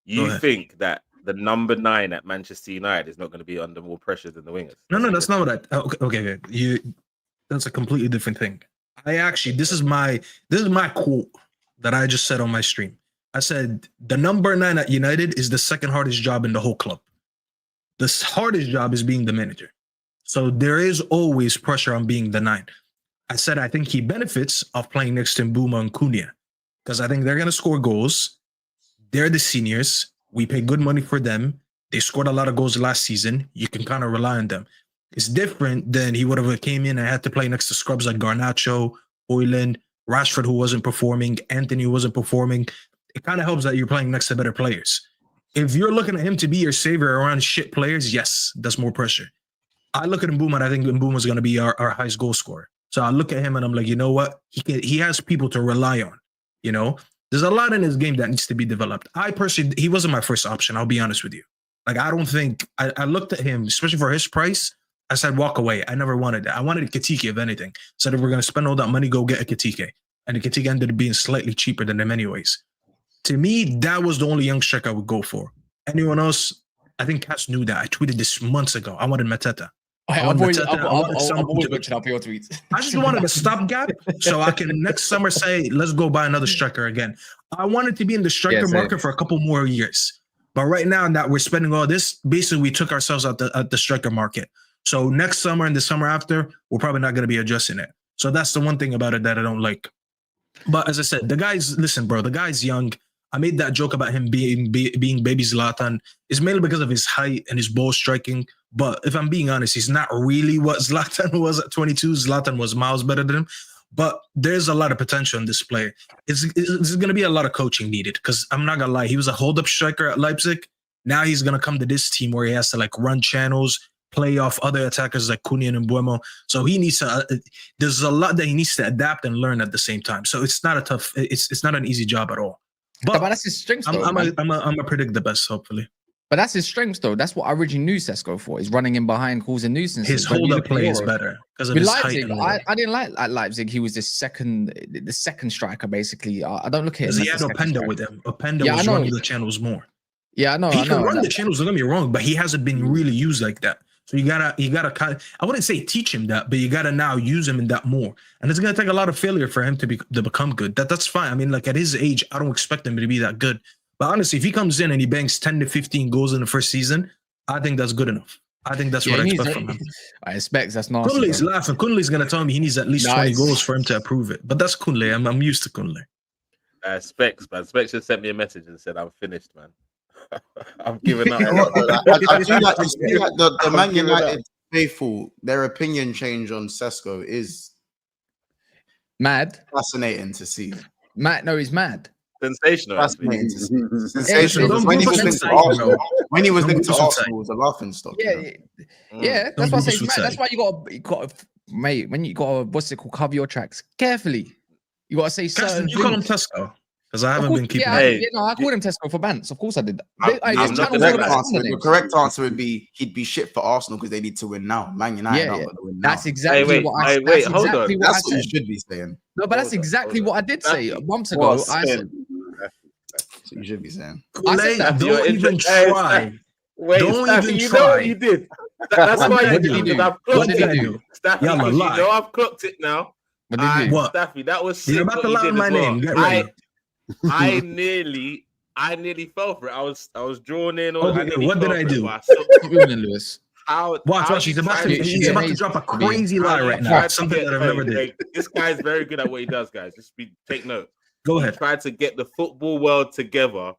S3: You think that the number 9 at Manchester United is not going to be under more pressure than the wingers?
S6: No, that's not what I... Okay. That's a completely different thing. This is my quote that I just said on my stream. I said the number 9 at United is the second hardest job in the whole club. The hardest job is being the manager. So there is always pressure on being the 9. I said I think he benefits of playing next to Mbuma and Cunha because I think they're going to score goals. They're the seniors. We pay good money for them. They scored a lot of goals last season. You can kind of rely on them. It's different than he would have came in and had to play next to scrubs like Garnacho, Hojlund, Rashford, who wasn't performing, Anthony, who wasn't performing. It kind of helps that you're playing next to better players. If you're looking at him to be your savior around shit players, yes, that's more pressure. I look at Mbuma and I think Mbuma's going to be our highest goal scorer. So I look at him and I'm like, you know what? He has people to rely on, you know? There's a lot in his game that needs to be developed. I personally, he wasn't my first option. I'll be honest with you. Like, I don't think, I looked at him, especially for his price, I said, walk away. I never wanted that. I wanted a Katike, if anything. Said, if we're going to spend all that money, go get a Katike. And the Katike ended up being slightly cheaper than him anyways. To me, that was the only young striker I would go for. Anyone else, I think Cass knew that. I tweeted this months ago. I wanted Mateta.
S2: I'm always looking up your tweets.
S6: I just wanted a stopgap so I can next summer say, let's go buy another striker again. I wanted to be in the striker market for a couple more years. But right now that we're spending all this, basically we took ourselves out the striker market. So next summer and the summer after, we're probably not going to be adjusting it. So that's the one thing about it that I don't like. But as I said, the guy's, listen, bro, the guy's young. I made that joke about him being baby Zlatan. It's mainly because of his height and his ball striking. But if I'm being honest, he's not really what Zlatan was at 22. Zlatan was miles better than him. But there's a lot of potential in this player. It's going to be a lot of coaching needed because I'm not going to lie. He was a hold-up striker at Leipzig. Now he's going to come to this team where he has to like run channels, play off other attackers like Cunha and Mbeumo. So he needs to, there's a lot that he needs to adapt and learn at the same time. So it's not a tough, it's not an easy job at all. But
S2: that's his strength, though.
S6: I'm gonna predict the best, hopefully.
S2: But that's his strengths, though. That's what I originally knew Sesko for. Is running in behind, causing nuisance.
S6: His hold-up play is better because of his
S2: Leipzig,
S6: height.
S2: I didn't like at Leipzig. He was the second striker, basically. I don't look at him.
S6: Because he had Openda with him. Openda was running the channels more.
S2: Yeah, I know.
S6: He can run the channels. Don't get me wrong, but he hasn't been really used like that. So you gotta kind of, I wouldn't say teach him that, but you gotta now use him in that more. And it's gonna take a lot of failure for him to become good. That's fine. I mean, like at his age, I don't expect him to be that good. But honestly, if he comes in and he bangs 10 to 15 goals in the first season, I think that's good enough. I think that's what I expect from him.
S2: I expect that's not.
S6: Kunle's laughing. Kunle's gonna tell me he needs at least 20 goals for him to approve it. But that's Kunle. I'm used to Kunle.
S3: Specs, man. Specs just sent me a message and said, "I'm finished, man. I'm giving up."
S5: I do like the Man United faithful. Their opinion change on Sesko is
S2: mad,
S5: fascinating to see.
S2: Mad? No, he's mad.
S3: Sensational.
S5: Fascinating to see. Sensational. When he was linked to Arsenal, it was a laughing stock.
S2: Yeah. That's why I say it's mad. That's why you got mate. When you got what's it called? Cover your tracks carefully. You got to say certain.
S6: You call him Tesco. Because I haven't been keeping.
S2: I called him Tesco for Bants. Of course, I did that.
S5: The correct answer would be he'd be shit for Arsenal because they need to win now. Man United aren't going to win now.
S2: That's exactly what I said.
S5: Wait, hold on. That's what you should be saying.
S2: No, but that's exactly what I did say months ago. I said.
S5: So you should be saying.
S6: Don't even try.
S3: Don't even try. You know what he did. That's why you did. What did he do? Staffy, you know I've clocked it now.
S6: What?
S3: Staffy, that was.
S6: You're about to lie my name. Get ready.
S3: I nearly fell for it. I was drawn in.
S6: What did I do? Watch. He's about to drop a crazy lie right now. Something that I've never did.
S3: This guy's very good at what he does, guys. Just take note.
S6: Go ahead.
S3: He tried to get the football world together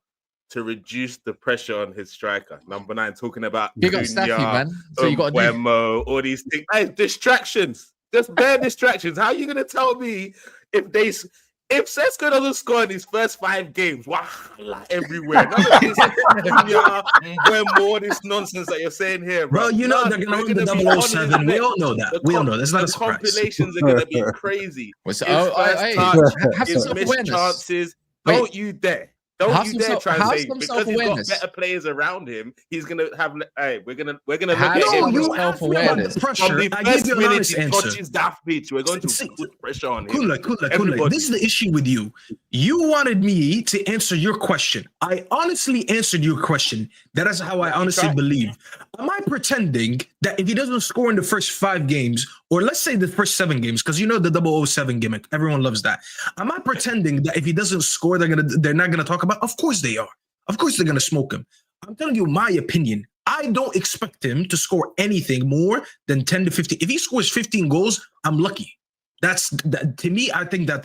S3: to reduce the pressure on his striker. Number 9, talking about
S2: Big up Staffy, man. So you got
S3: Wemo, all these things. Hey, distractions. Just bare distractions. How are you gonna tell me if Sesko doesn't score in his first 5 games, wow, everywhere. None of this all this nonsense that you're saying here, bro.
S6: You know they're going to run the 007. We all know that. We all know. That's not a surprise.
S3: Compilations are going to be crazy.
S2: Have some
S3: missed chances. Don't you dare. Don't you dare try and say because he's got better players around him, he's gonna have. Hey, we're gonna look at him.
S6: You self-awareness.
S3: From the first minute he touches that pitch, we're going to put pressure on him.
S6: Kunle. This is the issue with you. You wanted me to answer your question. I honestly answered your question. That is how I honestly believe. am I pretending that if he doesn't score in the first 5 games, or let's say the first 7 games, because you know the 007 gimmick, everyone loves that. Am I pretending that if he doesn't score, they're not gonna talk about? Of course they are. Of course they're gonna smoke him. I'm telling you my opinion. I don't expect him to score anything more than 10 to 15. If he scores 15 goals, I'm lucky. To me. I think that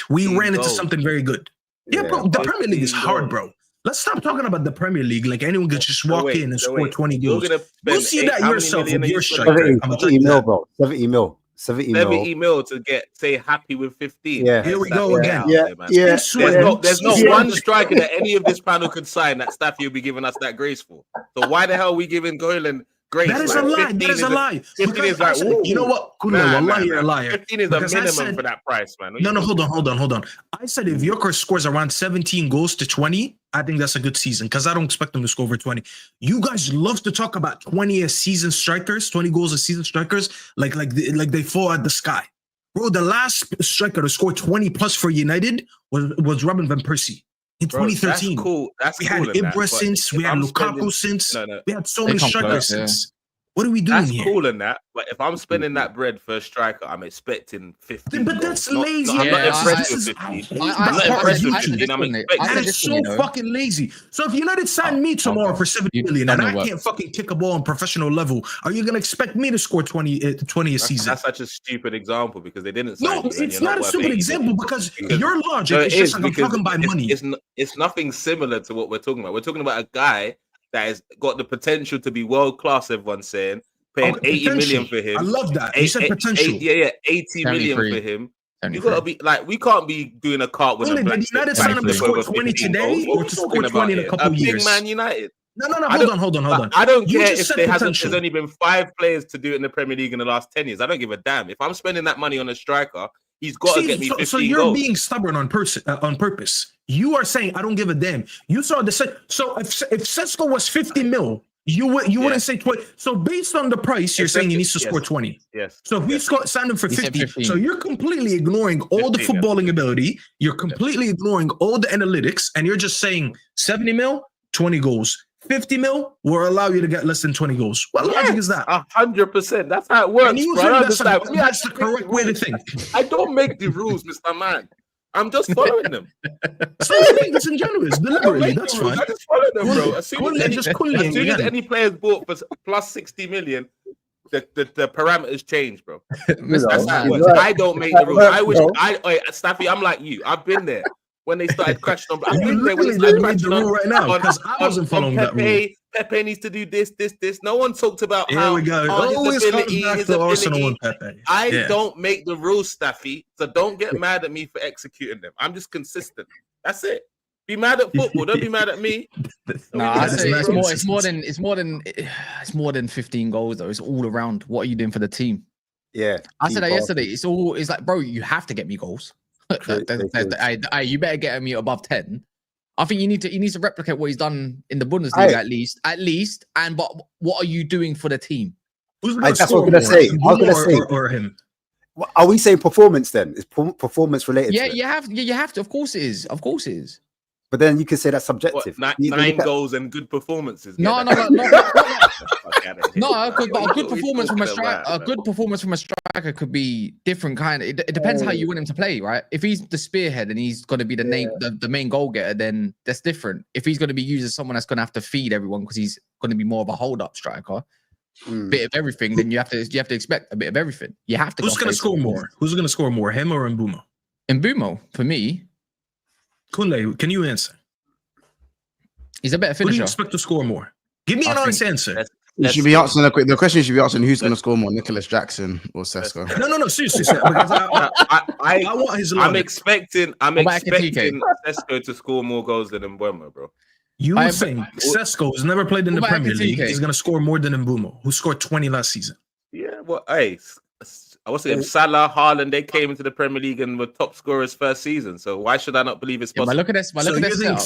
S6: we ran into something very good. Yeah, bro. The Premier League is hard, bro. Let's stop talking about the Premier League like anyone could just walk in and score 20 goals. You'll see that yourself with your striker.
S4: 70 mil, bro. 70 mil. 70
S3: mil to say happy with 15.
S4: Yeah.
S6: Here we go again.
S3: There's not one striker that any of this panel could sign that Staffy will be giving us that grace for. So why the hell are we giving Hojlund grace?
S6: That is a lie. That is a lie.
S3: 15 is like,
S6: you know what? Wallahi, you're a liar.
S3: 15 is a minimum for that price, man.
S6: No, hold on. I said if Joker scores around 17 goals to 20, I think that's a good season because I don't expect him to score over 20. You guys love to talk about 20 a season strikers, 20 goals a season strikers, like they fall at the sky. Bro, the last striker to score 20 plus for United was Robin van Persie. In 2013,
S3: that's cool.
S6: We had Ibra since, we had Lukaku since, we had so many strikers since. What are we doing here?
S3: That's cool in that, but if I'm spending that bread for a striker, I'm expecting 15.
S6: But that's lazy.
S3: I'm not impressed with 15. I'm not impressed with 15. I'm expecting.
S6: That is so fucking lazy. So if United sign me tomorrow for 70 million and I can't fucking kick a ball on professional level, are you gonna expect me to score 20 a season?
S3: That's such a stupid example because they didn't sign
S6: you. No, it's not a stupid example because your logic is just like I'm talking about money.
S3: It's nothing similar to what we're talking about. We're talking about a guy that has got the potential to be world class. Everyone's saying paying 80 million for him.
S6: I love that. You said potential.
S3: 80 million for him. You gotta be like, we can't be doing a cart with a black.
S6: Did United sign him to score 20 today or to score 20 in a couple of years?
S3: Big Man United.
S6: No. Hold on.
S3: I don't care if there's only been 5 players to do it in the Premier League in the last 10 years. I don't give a damn. If I'm spending that money on a striker, he's got to get me 15
S6: So you're
S3: goals.
S6: being stubborn on purpose. You are saying I don't give a damn. You saw the so if Sesko was 50 mil, you wouldn't say 20. So based on the price, you're saying he needs to score 20.
S3: Yes.
S6: So if we signed him for 50, so you're completely ignoring all the footballing ability. You're completely ignoring all the analytics, and you're just saying 70 mil, 20 goals. 50 mil will allow you to get less than 20 goals. What logic is that?
S3: 100%. That's how it works.
S6: That's the correct way to think.
S3: I don't make the rules, Mr. Man. I'm just following them.
S6: So you think disingenuous deliberately? That's fine.
S3: I just follow them, bro. As soon as any players bought for plus 60 million, the parameters change, bro. That's how it works. I don't make the rules. Staffy, I'm like you. I've been there. When they started crashing on, I've been there when they started crashing on
S6: right now because I wasn't following that rule.
S3: Pepe needs to do this. No one talked about
S6: Here we go.
S3: His ability.
S6: Arsenal and Pepe.
S3: I don't make the rules, Staffy, so don't get mad at me for executing them. I'm just consistent. That's it. Be mad at football. Don't be mad at me.
S2: No, I say it's more than 15 goals though. It's all around. What are you doing for the team?
S4: Yeah,
S2: I said that yesterday. It's like, bro, you have to get me goals. You better get me above 10. I think he needs to replicate what he's done in the Bundesliga at least. But what are you doing for the team?
S4: That's what I'm gonna say.
S6: Or him.
S4: Are we saying performance then? Is performance related?
S2: Yeah, you have to. Of course it is.
S4: But then you can say that's subjective.
S3: What, 9 goals and good performances.
S2: No. But a good performance from a striker could be different kind. It depends how you want him to play, right? If he's the spearhead and he's going to be the main goal getter, then that's different. If he's going to be used as someone that's going to have to feed everyone because he's going to be more of a hold-up striker, bit of everything, then you have to expect a bit of everything. You have to.
S6: Who's going to score more? Who's going to score more, him or Mbeumo?
S2: Mbeumo, for me.
S6: Kunle, can you answer?
S2: He's a better finisher.
S6: Who do you expect to score more? Give me an honest answer.
S5: You should be answering the question. Should be asking who's going to score more, Nicholas Jackson or Sesko?
S6: No, seriously. Because I want his.
S3: I'm expecting Sesko to score more goals than Mbeumo, bro.
S6: You think Sesko has never played in the Premier League? He's going to score more than Mbeumo, who scored 20 last season.
S3: Yeah, well, hey, I was saying Salah, Haaland, they came into the Premier League and were top scorers first season. So why should I not believe it's possible?
S2: But look at this.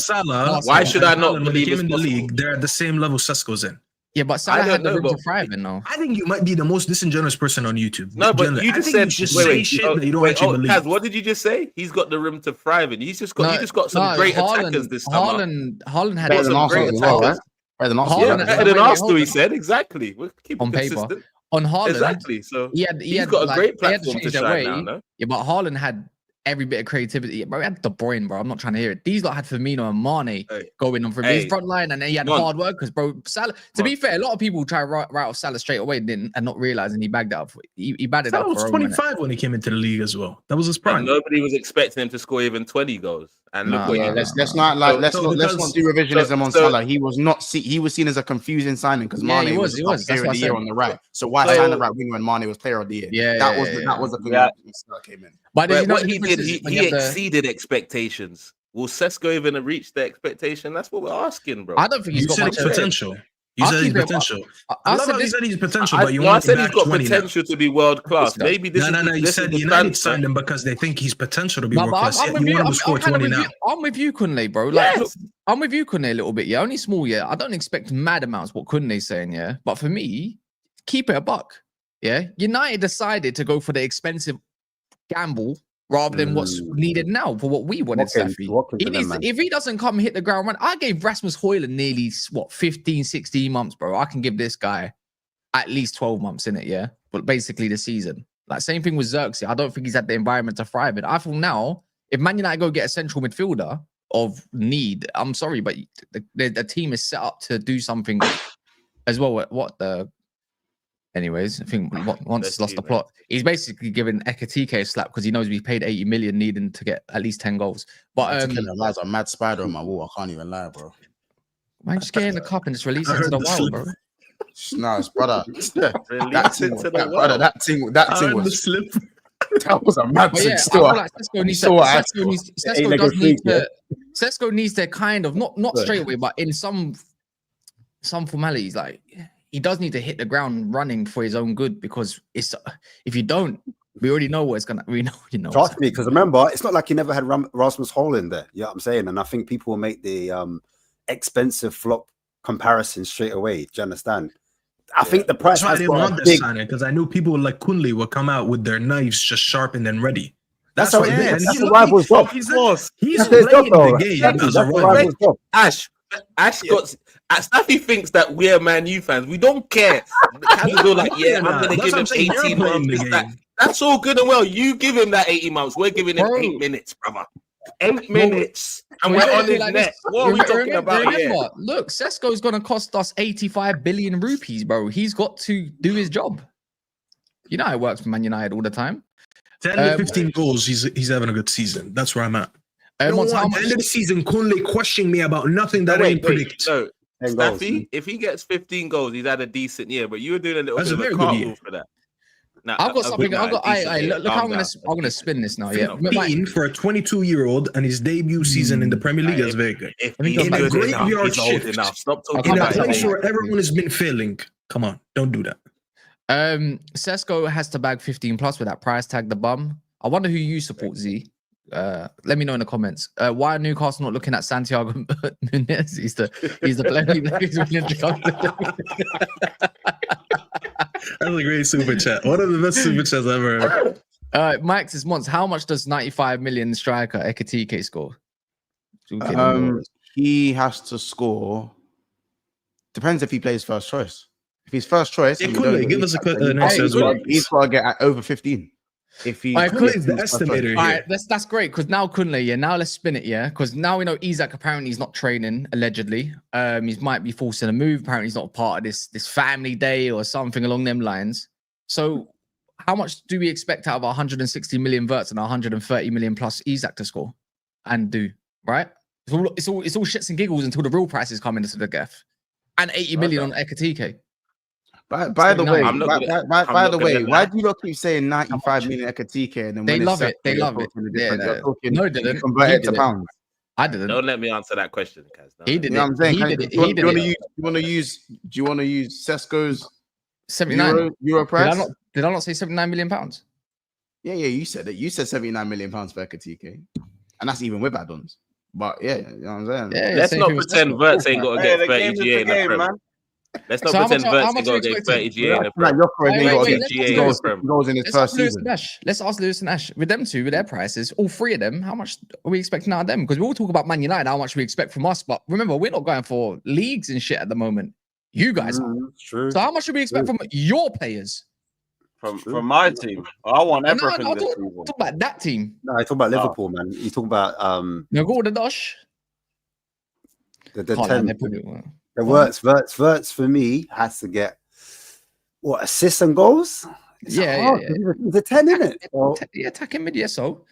S6: Salah?
S3: Why should I not believe it's
S6: in the
S3: possible?
S6: league? They're at the same level Sesko's in.
S2: Yeah, but Salah had the room to thrive in now.
S6: I think you might be the most disingenuous person on YouTube.
S3: No, but you just said
S6: say shit that you don't actually believe.
S3: Kaz, what did you just say? He's got the room to thrive in. You just got some great attackers this summer.
S2: Haaland had
S5: some great attackers. Better than
S2: Haaland
S5: Arsenal.
S2: has-
S3: better than
S2: wait,
S3: Arsenal,
S2: hold
S3: he
S2: on.
S3: said. Exactly. We'll keep
S2: On
S3: it
S2: paper.
S3: consistent.
S2: On Haaland,
S3: Exactly. So
S2: he
S3: he's got a
S2: like,
S3: great
S2: they had
S3: platform to
S2: change their
S3: shine
S2: way.
S3: now, no?
S2: Yeah, but Haaland had every bit of creativity. Yeah, bro, he had De Bruyne, bro. I'm not trying to hear it. These lot had Firmino and Mane
S3: Hey.
S2: going on from his front line, and then he had hard workers, bro. Salah. To be fair, a lot of people try to write off Salah straight away, and not realizing he bagged it up. He bagged it up.
S6: Salah was
S2: for
S6: 25 when he came into the league as well. That was his
S3: And
S6: prime.
S3: nobody was expecting him to score even 20 goals. And look
S2: Nah,
S3: what
S5: Yeah,
S3: he did.
S5: let's not like let's
S6: So
S5: not
S6: because-
S5: do revisionism on
S3: so-
S5: Salah. He was seen as a confusing signing because
S2: Yeah,
S5: Mane
S2: he
S5: was
S2: was.
S5: top
S2: That's
S5: player
S2: what
S5: of
S2: I
S5: the year
S2: said.
S5: on the right. So why
S3: So-
S5: sign the right winger when Mane was player of the year?
S2: Yeah,
S5: that
S2: yeah,
S5: was
S2: yeah,
S5: that was the thing
S7: yeah.
S5: when Salah came in.
S2: But you know
S3: What
S2: the
S3: he
S2: difference
S3: did,
S2: is when
S3: he
S2: you have the-
S3: exceeded expectations. Will Sesko even reach the expectation? That's what we're asking, bro.
S2: I don't think he's
S6: You
S2: got
S6: said
S2: much
S6: his potential. You
S2: I'll
S6: said his
S2: keep it-
S6: potential.
S2: I
S6: I love
S2: said
S6: how you
S2: this-
S6: said his potential,
S3: I,
S6: but you
S3: no, I
S6: want
S3: said
S6: him
S3: he's
S6: back
S3: got
S6: 20 now.
S3: potential to be world class.
S2: he does.
S3: Maybe this
S6: No. You
S3: this
S6: said
S3: is the
S6: United
S3: transfer.
S6: signed him because they think he's potential to be
S2: No,
S6: world
S2: but
S6: class.
S2: I'm
S6: Yeah,
S2: with
S6: you
S2: you.
S6: want him
S2: I'm
S6: to score
S2: kind of
S6: 20
S2: with
S6: now.
S2: you. I'm with you, Kunle, bro. Like,
S3: Yes.
S2: look, I'm with you, Kunle, a little bit. Yeah, only small. Yeah, I don't expect mad amounts. What Kunle's saying, yeah. But for me, keep it a buck. Yeah, United decided to go for the expensive gamble rather than what's needed now for what we wanted.
S4: Watkins
S2: He
S4: for them,
S2: needs,
S4: man.
S2: if he doesn't come hit the ground run, I gave Rasmus Hojlund nearly 15, 16 months, bro. I can give this guy at least 12 months in it, yeah. But basically the season. Like same thing with Xerxes. I don't think he's had the environment to thrive in. I feel now, if Man United go get a central midfielder of need, I'm sorry, but the team is set up to do something as well. Anyways, I think once lost the plot. He's basically giving Ekatike a slap because he knows we paid 80 million needing to get at least 10 goals. But
S5: Lads, a mad spider on my wall. I can't even lie, bro.
S2: man, just get in the cup and just release it into the wild, bro.
S5: No, brother.
S3: Release it to the world.
S5: Brother, that thing was
S6: slip.
S5: that was a mad
S2: But
S5: thing.
S2: yeah, I
S5: Still,
S2: feel like Sesko needs to.
S5: saw what I
S2: Sesko does need to. Sesko needs to kind of not straight away, but in some formalities, like he does need to hit the ground running for his own good because it's if you don't, we already know what it's gonna. We know, you know.
S4: Trust me, because remember, it's not like he never had Rasmus Hojlund there. You know what I'm saying? And I think people will make the expensive flop comparison straight away. Do you understand? I think the price
S6: That's why I
S4: has
S6: didn't
S4: got
S6: want
S4: a
S6: this
S4: big.
S6: signing because I knew people like Kunle would come out with their knives just sharpened and ready.
S4: That's how
S6: what
S4: it
S6: he did.
S4: is.
S6: And
S4: That's
S6: he
S4: the rival's job.
S6: He's
S3: course.
S6: he's
S4: That's his job,
S6: playing
S4: though.
S6: the game
S4: That's
S6: as a
S4: the
S6: rival.
S4: rival's job.
S3: Ash got. Staffy thinks that we're Man U fans. We don't care. Kind of go like, yeah, I'm gonna give him 18 months. That's all good and well. You give him that 18 months. We're giving him 8 minutes, brother. 8 minutes, and we're on his neck. What are we talking about here?
S2: Look, Sesko's gonna cost us 85 billion rupees, bro. He's got to do his job. You know how it works for Man United all the time.
S6: 10 to 15 goals. He's having a good season. That's where I'm at.
S2: At
S6: the end of the season, Kunle questioning me about nothing that I ain't predict.
S3: No, Staffy, if he gets 15 goals, he's had a decent year. But you were doing a little
S6: That's
S3: bit
S6: a
S3: of a
S6: very good
S3: cartwheel
S6: year.
S3: for that. Now,
S2: I've got something. Look how I'm gonna spin this now. Yeah,
S6: 15 for a 22-year-old and his debut season in the Premier League is very good.
S3: If he's
S6: in a
S3: good enough,
S6: graveyard
S3: he's old
S6: shift,
S3: enough. Stop talking
S6: in a
S3: about
S6: place
S3: it.
S6: where everyone has been failing. Come on, don't do that.
S2: Sesko has to bag 15 plus with that price tag. The bum. I wonder who you support, Z. Let me know in the comments. Why are Newcastle not looking at Santiago Nunez? He's the player who's willing to come to
S6: That's a great super chat. One of the best super chats I've ever heard.
S2: Mike's is once. How much does 95 million striker Ekatike score?
S5: He has to score. Depends if he plays first choice. If he's first choice,
S6: Give us an answer as well.
S5: He's got to get at over 15. If he
S6: is the estimator here.
S2: All right, that's great because now Kunle, yeah. Now let's spin it, yeah. Because now we know Isak apparently he's not training allegedly. He might be forcing a move. Apparently he's not a part of this family day or something along them lines. So how much do we expect out of 160 million verts and 130 million plus Isak to score and do? Right? It's all shits and giggles until the real prices come into the gaff. And 80 million on Ekatike.
S5: By the way, why do you not keep saying 95 million Ekatike and then
S2: they
S5: when
S2: love
S5: it's
S2: it? They love it.
S5: No,
S2: they didn't.
S5: Convert it to pounds.
S2: I didn't.
S3: Don't let me answer that question, Kaz.
S2: He did
S5: You know what I'm saying?
S2: Do
S5: you want to use Sesko's
S2: 79
S5: euro price?
S2: Did I not say 79 million pounds?
S5: Yeah, you said it. You said 79 million pounds for Ekatike, and that's even with add-ons. But yeah, you know what I'm saying.
S2: Yeah,
S3: let's not pretend Verts ain't got to get 30 GA in the Prem. Let's not
S2: So how
S3: pretend
S2: much- how
S3: Vert's
S2: much
S3: going
S2: you
S3: to get
S2: expecting?
S3: 30 GA in the
S5: Like
S3: Prem.
S5: your career,
S2: Wait,
S5: ain't got
S2: wait,
S5: to
S2: let's
S5: get
S3: GA in
S5: goals,
S3: the Prem.
S5: goals in his
S2: Let's
S5: first
S2: ask Lewis
S5: season.
S2: and Ash. Let's ask Lewis and Ash. With them two, with their prices, all three of them, how much are we expecting out of them? Because we all talk about Man United, how much we expect from us. But remember, we're not going for leagues and shit at the moment. You guys are.
S4: True.
S2: So how much should we expect from your players?
S7: From my team. I want
S2: No,
S7: everything
S2: no,
S7: this
S2: talk
S7: season.
S2: about that team.
S4: No, I talk about Liverpool, man. You talk about
S2: No, go with the Dosh.
S4: the
S2: Can't lie,
S4: 10.
S2: they're probably-
S4: The Verts for me has to get what, assists and goals? It's
S2: Yeah,
S4: hard,
S2: yeah.
S4: because He's a 10, isn't it? So,
S2: Yeah, attacking mid, yeah, so.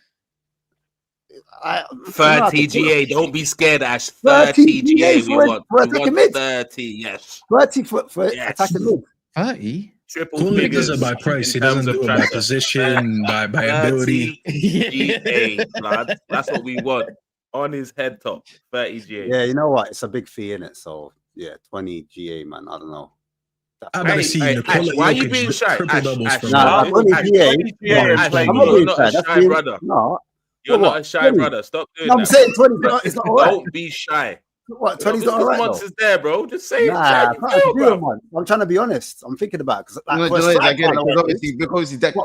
S3: 30 GA. Don't be scared, Ash.
S4: 30
S3: 30 GA. We
S4: for
S3: want.
S4: for
S3: We
S4: attacking
S3: want
S4: mid.
S3: 30. Yes.
S4: 30 for
S3: Yes.
S4: attacking mid.
S2: 30?
S3: Triple
S6: Kunle
S3: figures.
S6: does it by price. He
S3: in terms
S6: doesn't do
S3: of
S6: it by
S3: transfer.
S6: position, by ability.
S3: 30 GA, blood. That's what we want. On his head top. 30 GA.
S4: Yeah, you know what? It's a big fee, in it. So yeah, 20 GA, man. I don't know.
S6: How about
S3: Hey,
S6: I see
S3: hey,
S6: Nikola
S3: Ash, why are you
S6: Jokic
S3: being shy?
S6: triple
S3: Ash,
S6: doubles
S3: Ash,
S6: for
S4: Nah,
S6: me?
S3: Ash,
S4: 20
S3: Ash,
S4: GA.
S3: 20 GA
S7: I'm
S3: is
S7: not
S3: like,
S4: I'm
S7: being
S4: not
S3: you're
S4: being
S3: not
S4: fair.
S3: a
S4: That's
S3: shy
S4: being
S3: brother.
S4: no.
S3: You're
S4: What?
S3: not a shy
S4: 20?
S3: brother. Stop doing
S4: No, I'm
S3: that.
S4: saying 20's it's not all right.
S3: Don't be shy.
S4: What? 20's not all
S3: Business
S4: right,
S3: months
S4: though.
S3: is there, bro. Just say it.
S4: Nah,
S3: Say
S4: I
S3: how
S4: can't
S3: you
S4: agree
S3: feel,
S4: with
S3: bro.
S4: man. I'm trying to be honest. I'm thinking about because
S5: You know,
S4: for a
S5: I
S4: strike
S5: get it,
S4: like
S5: because
S4: this,
S5: obviously
S4: what,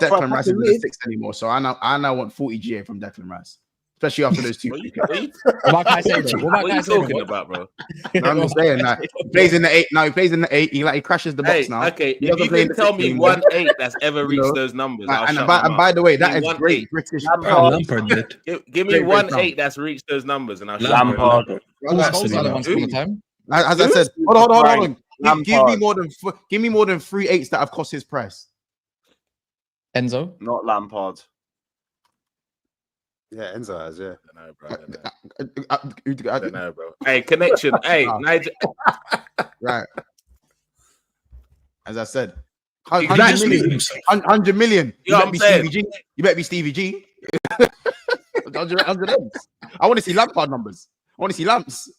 S4: for
S5: Declan Rice
S4: attacking
S5: is the
S4: mid?
S5: sixth anymore. So I now want 40 GA from Declan Rice, especially after those two.
S3: What you,
S2: What about Caicedo? What about
S3: what you
S2: Caicedo?
S3: talking about, bro?
S5: No, I'm just saying that he plays in the 8 now. He plays in the 8. He crashes the box
S3: Hey,
S5: now.
S3: okay.
S5: He
S3: If
S5: doesn't
S3: you
S5: play in
S3: can
S5: the
S3: tell
S5: 6
S3: me
S5: anymore.
S3: 1-8 that's ever
S5: You
S3: reached
S5: know,
S3: those numbers, I'll
S5: and
S3: shut my mouth.
S5: by the way,
S3: Give
S5: that
S3: me
S5: is
S3: 1-8.
S5: great British.
S6: Lampard did.
S3: Give me
S5: Great
S3: 1-8 that's reached those numbers, and I'll shut
S6: Lampard.
S3: my mouth.
S7: Lampard.
S2: Who was
S6: Has to be
S2: the
S6: that.
S2: ones from the time?
S5: As I said, hold on. Give me
S7: Lampard.
S5: more than 3 8s that have cost his price.
S2: Enzo?
S7: Not Lampard.
S4: Yeah, Enzo has, yeah.
S3: I don't know, bro. Hey, connection. Hey, Niger.
S5: Right. As I said,
S3: Exactly.
S5: 100 million. 100 million.
S3: You know what I'm saying?
S5: Stevie G. You better be Stevie G. 100 M's. I want to see Lampard numbers. I want to see lamps.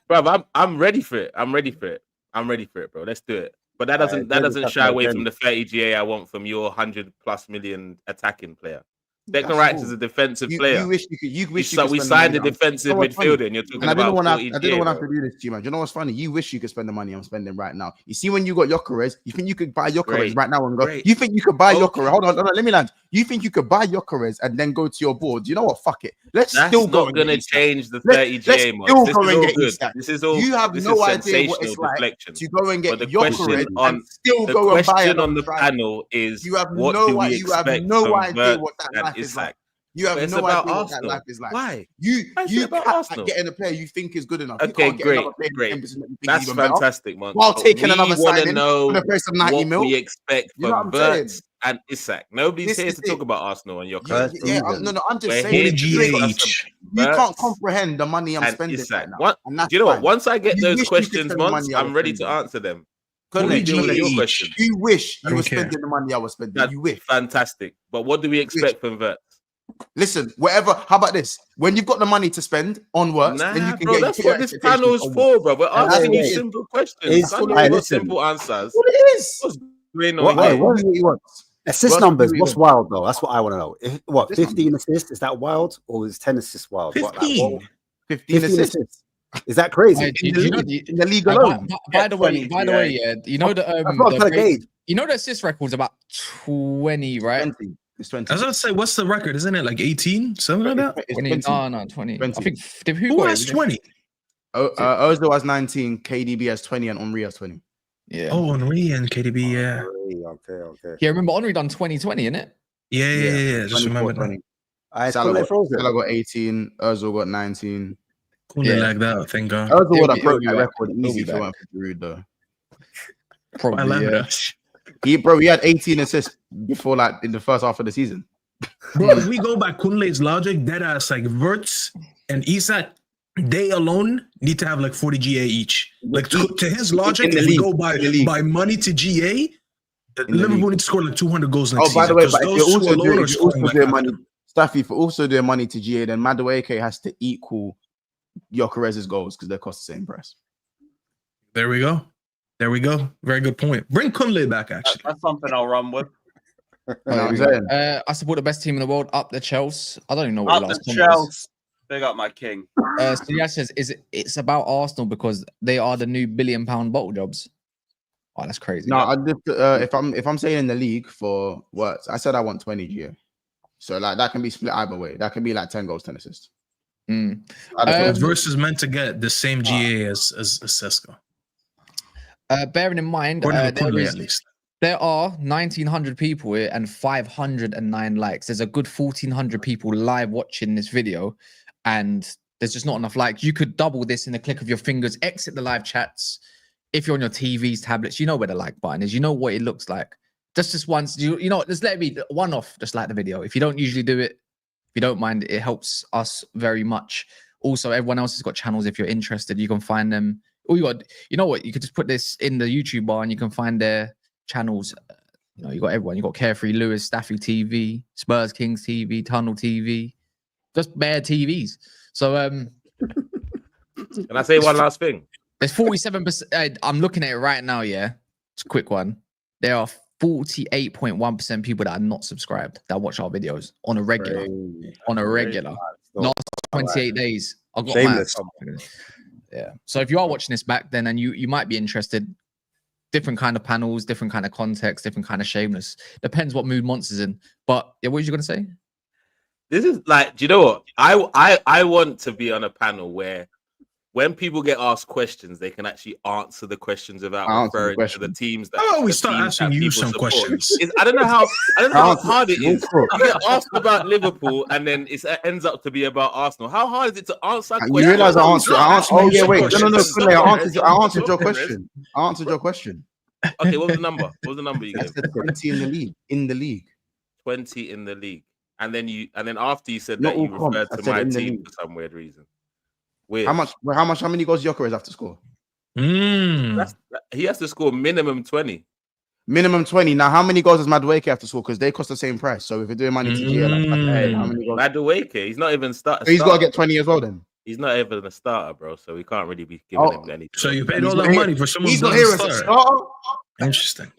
S3: Bro, I'm ready for it. I'm ready for it, bro. Let's do it. But that doesn't shy away from the 30 GA I want from your 100+ million attacking player. Declan Rice is a defensive player.
S5: You wish you could.
S3: We signed a defensive midfielder, and you're talking
S5: And I didn't
S3: about
S5: want
S3: 40
S5: to. I didn't want to do this to you, man. Do you know what's funny? You wish you could spend the money I'm spending right now. You see, when you got Gyökeres, you think you could buy Gyökeres
S3: Great.
S5: right now and go.
S3: Great.
S5: You think you could buy
S3: Okay.
S5: Gyökeres? Hold on, let me land. You think you could buy Gyökeres and then go to your board? You know what? Fuck it. Let's
S3: That's
S5: still go.
S3: not going to change the
S5: Let's
S3: 30 GA,
S5: still
S3: man.
S5: go
S3: This is
S5: and
S3: all
S5: get
S3: good.
S5: Isak.
S3: This is all.
S5: You have
S3: this
S5: no
S3: is
S5: idea what
S3: sensational
S5: it's like
S3: deflection.
S5: to go and get
S3: But the question
S5: Gyökeres and still
S3: The
S5: go and buy
S3: question
S5: another
S3: on the
S5: striker.
S3: panel is,
S5: You have
S3: what
S5: no
S3: do we
S5: idea. You have
S3: expect
S5: no
S3: from
S5: idea
S3: Vert
S5: what that
S3: and
S5: life is like.
S3: Isak?
S5: You have
S3: But it's
S5: no
S3: about
S5: idea what that
S3: Arsenal.
S5: life is like.
S3: Why?
S5: You
S3: Why is it about
S5: cap
S3: Arsenal?
S5: at getting a player you think is good enough. You
S3: Okay,
S5: can't get
S3: great,
S5: another player
S3: great.
S5: 10% that you think is
S3: That's
S5: even better.
S3: fantastic, man.
S5: While
S3: But
S5: taking
S3: we
S5: another
S3: wanna
S5: signing
S3: know
S5: for the price of 90
S3: what
S5: mil.
S3: we expect
S5: You know what
S3: from
S5: I'm saying?
S3: Vert and Isak. Nobody's
S5: This
S3: here
S5: is
S3: to talk
S5: it.
S3: about Arsenal and your
S5: Yeah,
S3: coach.
S5: no, I'm just
S3: We're
S5: saying.
S3: here
S6: 40
S3: to
S6: GA
S3: discuss
S6: each.
S5: You
S3: Vert
S5: can't comprehend the money I'm
S3: and
S5: spending
S3: Isak.
S5: right now.
S3: What?
S5: And that's
S3: Do you know what?
S5: fine.
S3: Once I get
S5: You
S3: those
S5: wish you could
S3: questions,
S5: spend the
S3: Mons,
S5: money I
S3: I'm
S5: was
S3: ready to
S5: spending.
S3: answer them.
S5: Couldn't
S3: What do
S5: it?
S3: you deal with
S6: GA
S3: your
S6: each.
S3: questions?
S5: You wish
S6: I
S5: you were
S6: don't care.
S5: spending the money I was spending.
S3: That's
S5: You wish.
S3: fantastic. But what do we expect from Vert?
S5: Listen, whatever. How about this? When you've got the money to spend on works, then you
S3: Nah,
S5: can
S3: bro,
S5: get
S3: that's
S5: put your
S3: what this
S5: expectations
S3: panel is
S5: on
S3: for, bro. We're
S5: That's
S3: asking
S5: what
S3: you
S5: it is.
S3: simple questions.
S4: Is-
S3: I know
S4: hey,
S3: you've got
S4: listen.
S3: simple answers.
S5: What it is.
S3: What's going on
S4: What,
S3: here?
S4: what do you want? Assist
S5: What
S4: numbers.
S5: do you
S4: What's
S5: want?
S4: wild though? That's what I want to know. What,
S5: Assist
S4: 15 assists? Is that wild, or is 10 assists wild? What,
S6: 15.
S5: 15
S4: 15
S5: assists
S4: assists. Is that crazy?
S2: Hey,
S5: in
S2: do
S5: the
S2: you know
S5: league, in the league
S2: by,
S5: alone.
S2: by the way,
S7: 20
S2: yeah, you know
S4: That's what I'm trying to gauge.
S2: you know the assist record's about 20, right?
S5: 20. It's 20.
S6: I was gonna say, what's the record? Isn't it like 18? Something like that?
S5: It's
S2: 20,
S5: 20.
S2: no, 20.
S5: 20.
S2: I think who
S6: Who
S2: got
S6: has
S2: it?
S6: 20?
S5: Ozil has 19, KDB has 20, and Henry has 20.
S2: Yeah.
S6: Oh, Henry and KDB, yeah.
S4: Okay.
S2: Yeah, remember Henry done 2020, innit?
S6: Yeah. Just remember that.
S5: 20.
S4: I
S5: Salah
S4: frozen.
S5: got 18, Ozil got 19.
S6: Couldn't
S2: Yeah.
S6: like that, thank God.
S5: Ozil would have
S2: He'll
S5: broke
S2: be
S5: that
S2: back.
S5: record
S2: He'll
S5: easy
S2: be
S5: if it
S2: back.
S5: weren't for Giroud, though.
S6: I
S2: Probably,
S6: love
S2: yeah.
S6: it.
S5: He had 18 assists before, like, in the first half of the season.
S6: Bro, if we go by Kunle's logic, that ass like Verts and Isak, they alone need to have like 40 GA each. Like to his logic,
S5: In the
S6: if we
S5: league,
S6: go by
S5: in the league.
S6: money to GA,
S5: the
S6: Liverpool
S5: league.
S6: need to score like 200 goals next
S5: Oh, by the
S6: season.
S5: way,
S6: 'cause
S5: but if
S6: those
S5: you're
S6: two
S5: also
S6: alone
S5: doing,
S6: are
S5: if you're
S6: scoring
S5: also
S6: like
S5: doing
S6: half
S5: money,
S6: them.
S5: Staffy, for also doing money to GA, then Madueke has to equal Gyökeres' goals because they cost the same price.
S6: There we go. Very good point. Bring Kunle back, actually.
S7: That's something I'll run with.
S5: You know what I'm saying?
S2: I support the best team in the world, up the Chelsea. I don't even know what
S7: Up
S2: the
S7: the
S2: last comment was.
S7: Chelsea. Big up my king.
S2: So yeah, says it's about Arsenal because they are the new £1 billion bottle jobs. Oh, that's crazy.
S5: No, I just, if I'm saying in the league for what I said, I want 20 GA. So like that can be split either way. That can be like 10 goals, 10 assists.
S6: Versus meant to get the same GA as Sesko.
S2: Bearing in mind, there are 1,900 people here and 509 likes. There's a good 1,400 people live watching this video, and there's just not enough likes. You could double this in the click of your fingers. Exit the live chats. If you're on your TVs, tablets, you know where the like button is. You know what it looks like. Just once, you know, just let me one off. Just like the video. If you don't usually do it, if you don't mind, it helps us very much. Also, everyone else has got channels. If you're interested, you can find them. All you got, you know what? You could just put this in the YouTube bar, and you can find their channels. You know, you got everyone. You got Carefree Lewis, Staffy TV, Spurs Kings TV, Tunnel TV, just bare TVs. So,
S3: can I say one last thing?
S2: There's 47%. I'm looking at it right now. Yeah, it's a quick one. There are 48.1% people that are not subscribed that watch our videos on a regular. Not 28 days. I've got mine. Yeah. So if you are watching this back then, and you might be interested, different kind of panels, different kind of context, different kind of shameless. Depends what mood Monster's in. But yeah, what was you gonna say?
S3: This is like, do you know what? I want to be on a panel where when people get asked questions, they can actually answer the questions without referring to the teams that.
S6: Oh, we start asking you some questions.
S3: I don't know how hard it is. You get asked about Liverpool, and then it ends up to be about Arsenal. How hard is it to answer questions?
S5: You realize I answered. Oh yeah, wait, no. I answered your question. I answered your question.
S3: Okay, what was the number? What was the number you gave?
S5: 20 in the league. In the league.
S3: 20 in the league, and then after you said that, you referred to my team for some weird reason. Weird.
S5: How many goals Gyökeres have to score?
S3: He has to score minimum 20.
S5: Minimum 20. Now, how many goals does Madueke have to score? Because they cost the same price. So if you're doing money to GA, how many goals?
S3: Madueke, he's not even starting.
S5: So he's got to get 20 as well then.
S3: He's not even a starter, bro. So we can't really be giving him anything.
S6: So you paid all that money for someone who's not
S5: here as a starter?
S6: Interesting.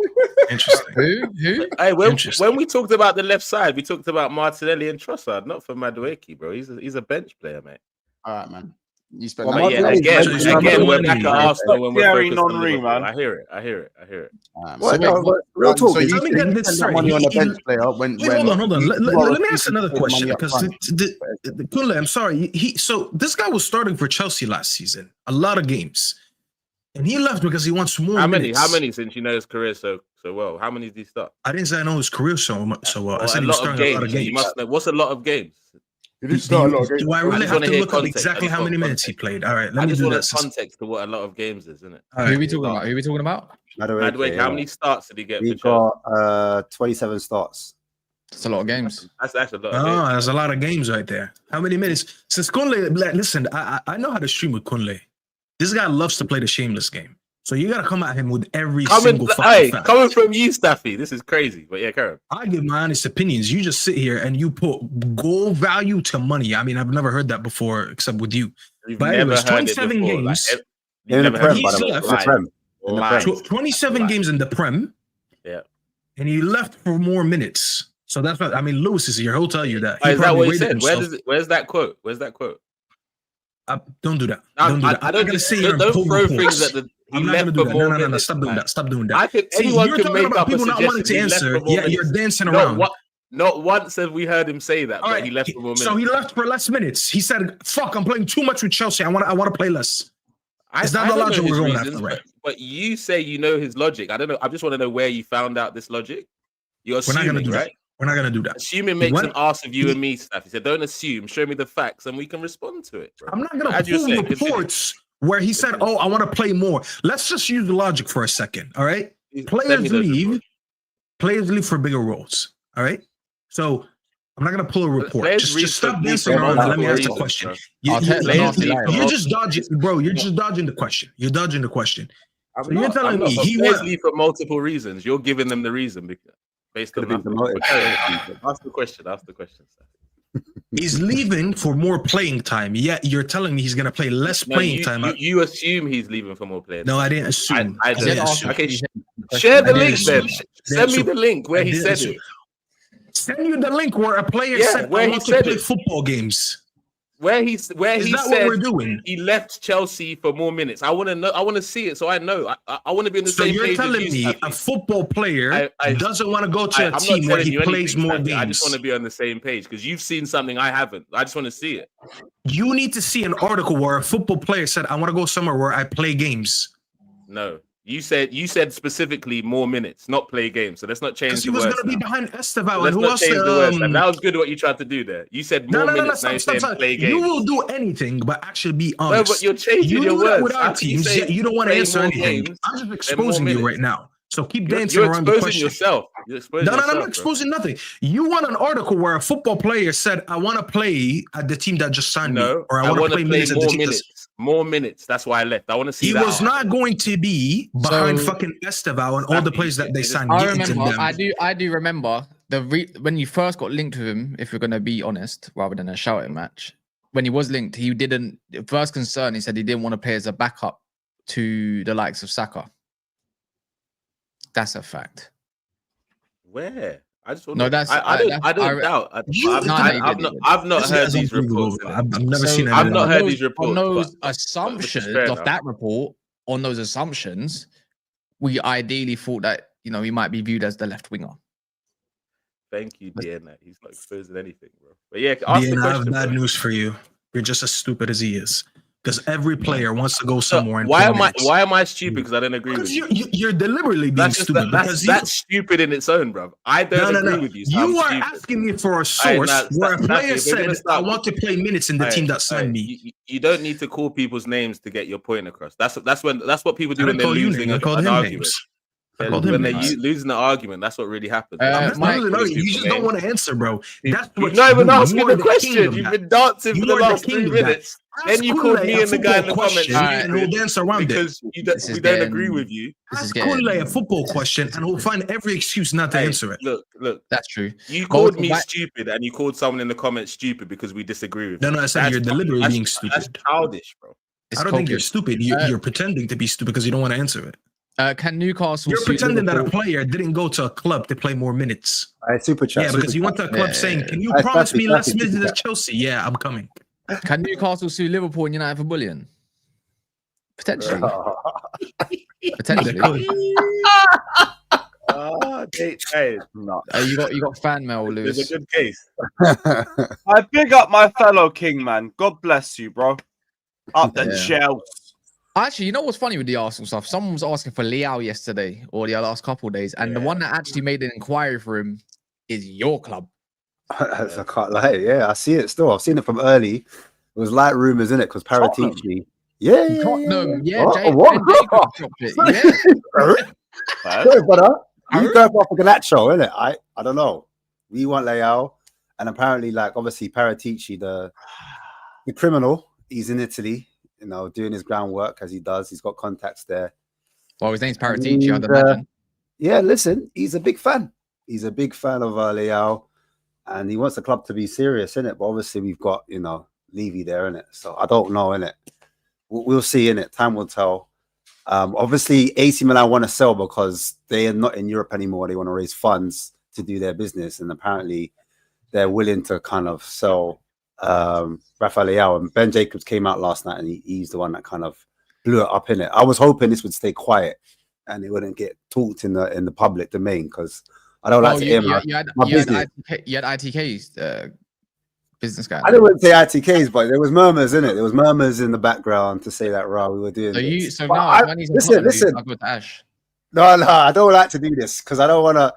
S2: Who?
S3: Hey, when we talked about the left side, we talked about Martinelli and Trossard, not for Madueke, bro. He's a bench player, mate.
S5: All right, man. You spent
S3: again, we're back at Arsenal when we're focused on Liverpool.
S7: Man.
S3: I hear it.
S4: Real talk.
S5: So you spend money on a bench player when
S6: hold on. Let me ask another question, because Kunle, I'm sorry. So this guy was starting for Chelsea last season, a lot of games, and he left because he wants more.
S3: How many since you know his career so well? How many did he start?
S6: I didn't say I know his career so well. I said
S3: a lot of games. You must know. What's a lot of games?
S6: Do I really have to look up exactly how many minutes he played? All right, let me do that.
S3: Context to what a lot of games is, isn't it?
S2: Who are we talking about?
S3: Madueke, how many starts did he get?
S4: He got 27 starts.
S2: That's a lot of games.
S3: That's a lot of games.
S6: That's a lot of games right there. How many minutes? Since Kunle, listen, I know how to stream with Kunle. This guy loves to play the shameless game. So you gotta come at him with every single fucking fact.
S3: Coming from you, Staffy, this is crazy. But yeah, Karen.
S6: I give my honest opinions. You just sit here and you put goal value to money. I mean, I've never heard that before, except with you. But anyways, 27 games.
S4: In the Prem.
S6: 27 games in the Prem.
S3: Yeah.
S6: And he left for more minutes. So that's what I mean. Lewis is here. He'll tell you that.
S3: Is that what he said? Where's that quote?
S6: Don't do that. Don't do that.
S3: I don't throw things at the.
S6: I'm not gonna do that. No. Stop doing that.
S3: Anyone can make up
S6: people
S3: a
S6: not wanting to answer. Yeah, you're dancing around.
S3: Not once have we heard him say that. But he left for more minutes.
S6: So he left for less minutes. He said, "Fuck, I'm playing too much with Chelsea. I want to play less." Is that the logic we're going after, right?
S3: But you say you know his logic. I don't know. I just want to know where you found out this logic. You're assuming, right?
S6: We're not gonna do that.
S3: Assuming makes an ass of you and me, Staff. He said, "Don't assume. Show me the facts, and we can respond to it." Bro.
S6: I'm not gonna pull reports where he said, "Oh, I want to play more." Let's just use the logic for a second. All right, players leave for bigger roles. All right, so I'm not gonna pull a report. Just stop dancing around and let me ask the question. You're just dodging, bro. You're just dodging the question. You're dodging the question. So you're telling me he
S3: leave for multiple reasons. You're giving them the reason because. Based on ask the question.
S6: He's leaving for more playing time. Yet you're telling me he's going to play less playing time.
S3: You assume he's leaving for more playing time.
S6: No, I didn't assume.
S3: I didn't assume. Okay, share the link then. Send me the link where he said it.
S6: Send you the link where a player said, "I want to play football games."
S3: where he
S6: Is that what
S3: said
S6: we're doing?
S3: he left Chelsea for more minutes. I want to know. I want to see it so I know. I want to be on the
S6: So
S3: same
S6: you're
S3: page.
S6: telling
S3: as you,
S6: me a football player doesn't want to go to a
S3: I'm
S6: team
S3: not
S6: where
S3: telling
S6: he
S3: you
S6: plays
S3: anything,
S6: more
S3: Stanley.
S6: games?
S3: I just want to be on the same page because you've seen something I haven't. I just want to see it.
S6: You need to see an article where a football player said, "I want to go somewhere where I play games."
S3: No, you said specifically more minutes, not play games. So let's not change
S6: Because he
S3: the
S6: was
S3: words.
S6: going to be behind Estevao.
S3: Let's
S6: And who
S3: not
S6: else?
S3: change the words. And that was good what you tried to do there. You said more minutes. Now you're saying play games.
S6: You will do anything, but actually be honest.
S3: No, but you're changing your
S6: do that
S3: words.
S6: with our teams. Yet you don't want to answer anything.
S3: Games,
S6: I'm just exposing you right now. So keep dancing
S3: you're
S6: around the question.
S3: Yourself. You're exposing yourself.
S6: I'm not exposing nothing. You want an article where a football player said, "I want to play at the team that just signed me," or "I want to play minutes at the team."
S3: More minutes. That's why I left. I want to see
S6: he
S3: that.
S6: He was not going to be behind fucking Estevao and all the players that they signed.
S2: I do remember when you first got linked with him. If you're going to be honest, rather than a shouting match, when he was linked, he didn't. First concern, he said he didn't want to play as a backup to the likes of Saka. That's a fact.
S3: Where? I just want
S2: no, that's
S3: I don't doubt. I've not heard these reports.
S6: I've never seen it.
S3: I've not heard these reports.
S2: On those assumptions of that report, on those assumptions, we ideally thought that he might be viewed as the left winger.
S3: Thank you, DNA. He's not exposing anything, bro. But yeah,
S6: I have bad news for you. You're just as stupid as he is. Because every player wants to go somewhere.
S3: Why am I stupid? Because I don't agree with you.
S6: You're deliberately being stupid.
S3: That's stupid in its own, bro. I don't agree with you. So
S6: you are asking me for a source where a player said, "I want to play minutes in the team that signed me."
S3: You don't need to call people's names to get your point across. That's what people do when they're losing an argument. When they're losing the argument, that's what really happens.
S6: You just don't want to answer, bro. That's what
S3: you're not even asking the question. You've been dancing for the last 3 minutes. Then you called me and the guy in the comments
S6: and we'll dance around
S3: because we don't agree with you.
S6: Ask Kunle a football question and he'll find every excuse not to answer it.
S3: Look.
S2: That's true.
S3: You called me stupid and you called someone in the comments stupid because we disagree with you.
S6: No, I said you're deliberately being stupid.
S3: That's childish, bro.
S6: I don't think you're stupid. You're pretending to be stupid because you don't want to answer it.
S2: Can Newcastle?
S6: You're pretending that a player didn't go to a club to play more minutes.
S4: Super chat.
S6: Yeah, because you went to a club saying, "Can you promise me less minutes at Chelsea?" Yeah, I'm coming.
S2: Can Newcastle sue Liverpool and United for bullying? Potentially. Potentially. You got fan mail, Lewis.
S3: It's a good case.
S7: I big up my fellow king, man. God bless you, bro. Up the Chelsea.
S2: Actually, you know what's funny with the Arsenal stuff? Someone was asking for Leao yesterday or the last couple of days, and the one that actually made an inquiry for him is your club.
S4: I can't lie. Yeah, I see it still. I've seen it from early. It was light rumors, in it? Because Paratici. Yeah. Brother, you go for Ganacho, innit? I don't know. We want Leao, and apparently, obviously, Paratici, the criminal, he's in Italy. Doing his groundwork as he does. He's got contacts there.
S2: Well, his name's Paratici, I'd imagine.
S4: Yeah, listen, he's a big fan. He's a big fan of Leao, and he wants the club to be serious, innit? But obviously, we've got, Levy there, innit? So I don't know, innit? We'll see, innit? Time will tell. Obviously, AC Milan want to sell because they are not in Europe anymore. They want to raise funds to do their business, and apparently, they're willing to kind of sell Rafael Leao, and Ben Jacobs came out last night and he's the one that kind of blew it up in it. I was hoping this would stay quiet and it wouldn't get talked in the public domain because I don't like to hear my business.
S2: You had ITK's business guy.
S4: I didn't say ITKs, but there was murmurs in it. There was murmurs in the background to say that we were doing this.
S2: So now listen. I'll go to Ash.
S4: No, I don't like to do this because I don't want to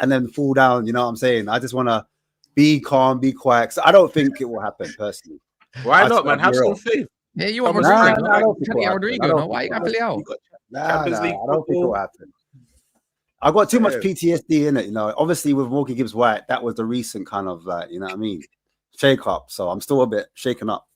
S4: and then fall down. You know what I'm saying? I just want to be calm, be quiet. So I don't think it will happen personally.
S3: Why not, man? Have some faith.
S2: Yeah, you want Rodrigo? Why you got Leao?
S4: I don't think it will happen. I got too much PTSD in it, Obviously, with Morgan Gibbs White, that was the recent kind of shake up. So I'm still a bit shaken up.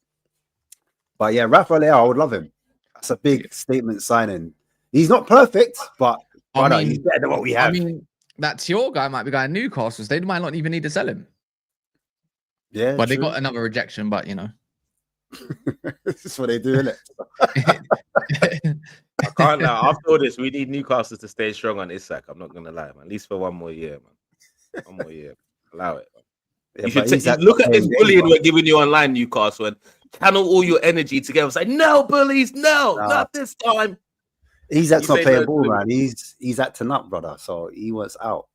S4: But yeah, Rafael Leao, I would love him. That's a big statement signing. He's not perfect, but he's better than what we have.
S2: I mean, that's your guy might be going Newcastle. So they might not even need to sell him.
S4: Yeah,
S2: but they got another rejection. But
S4: this is what they do, isn't
S3: it? I can't now. After all this, we need Newcastle to stay strong on Isak. I'm not gonna lie, man. At least for one more year, man. One more year, allow it. Man.
S4: Yeah,
S3: You should
S4: but he's
S3: take,
S4: at
S3: look at this
S4: playing
S3: bullying
S4: game,
S3: we're giving you online, Newcastle, and channel all your energy together. Say, no, bullies, no,
S4: Nah.
S3: not this time.
S4: He's at
S3: You
S4: not
S3: say
S4: playing
S3: no
S4: ball,
S3: to him.
S4: man. He's acting up, brother. So he was out,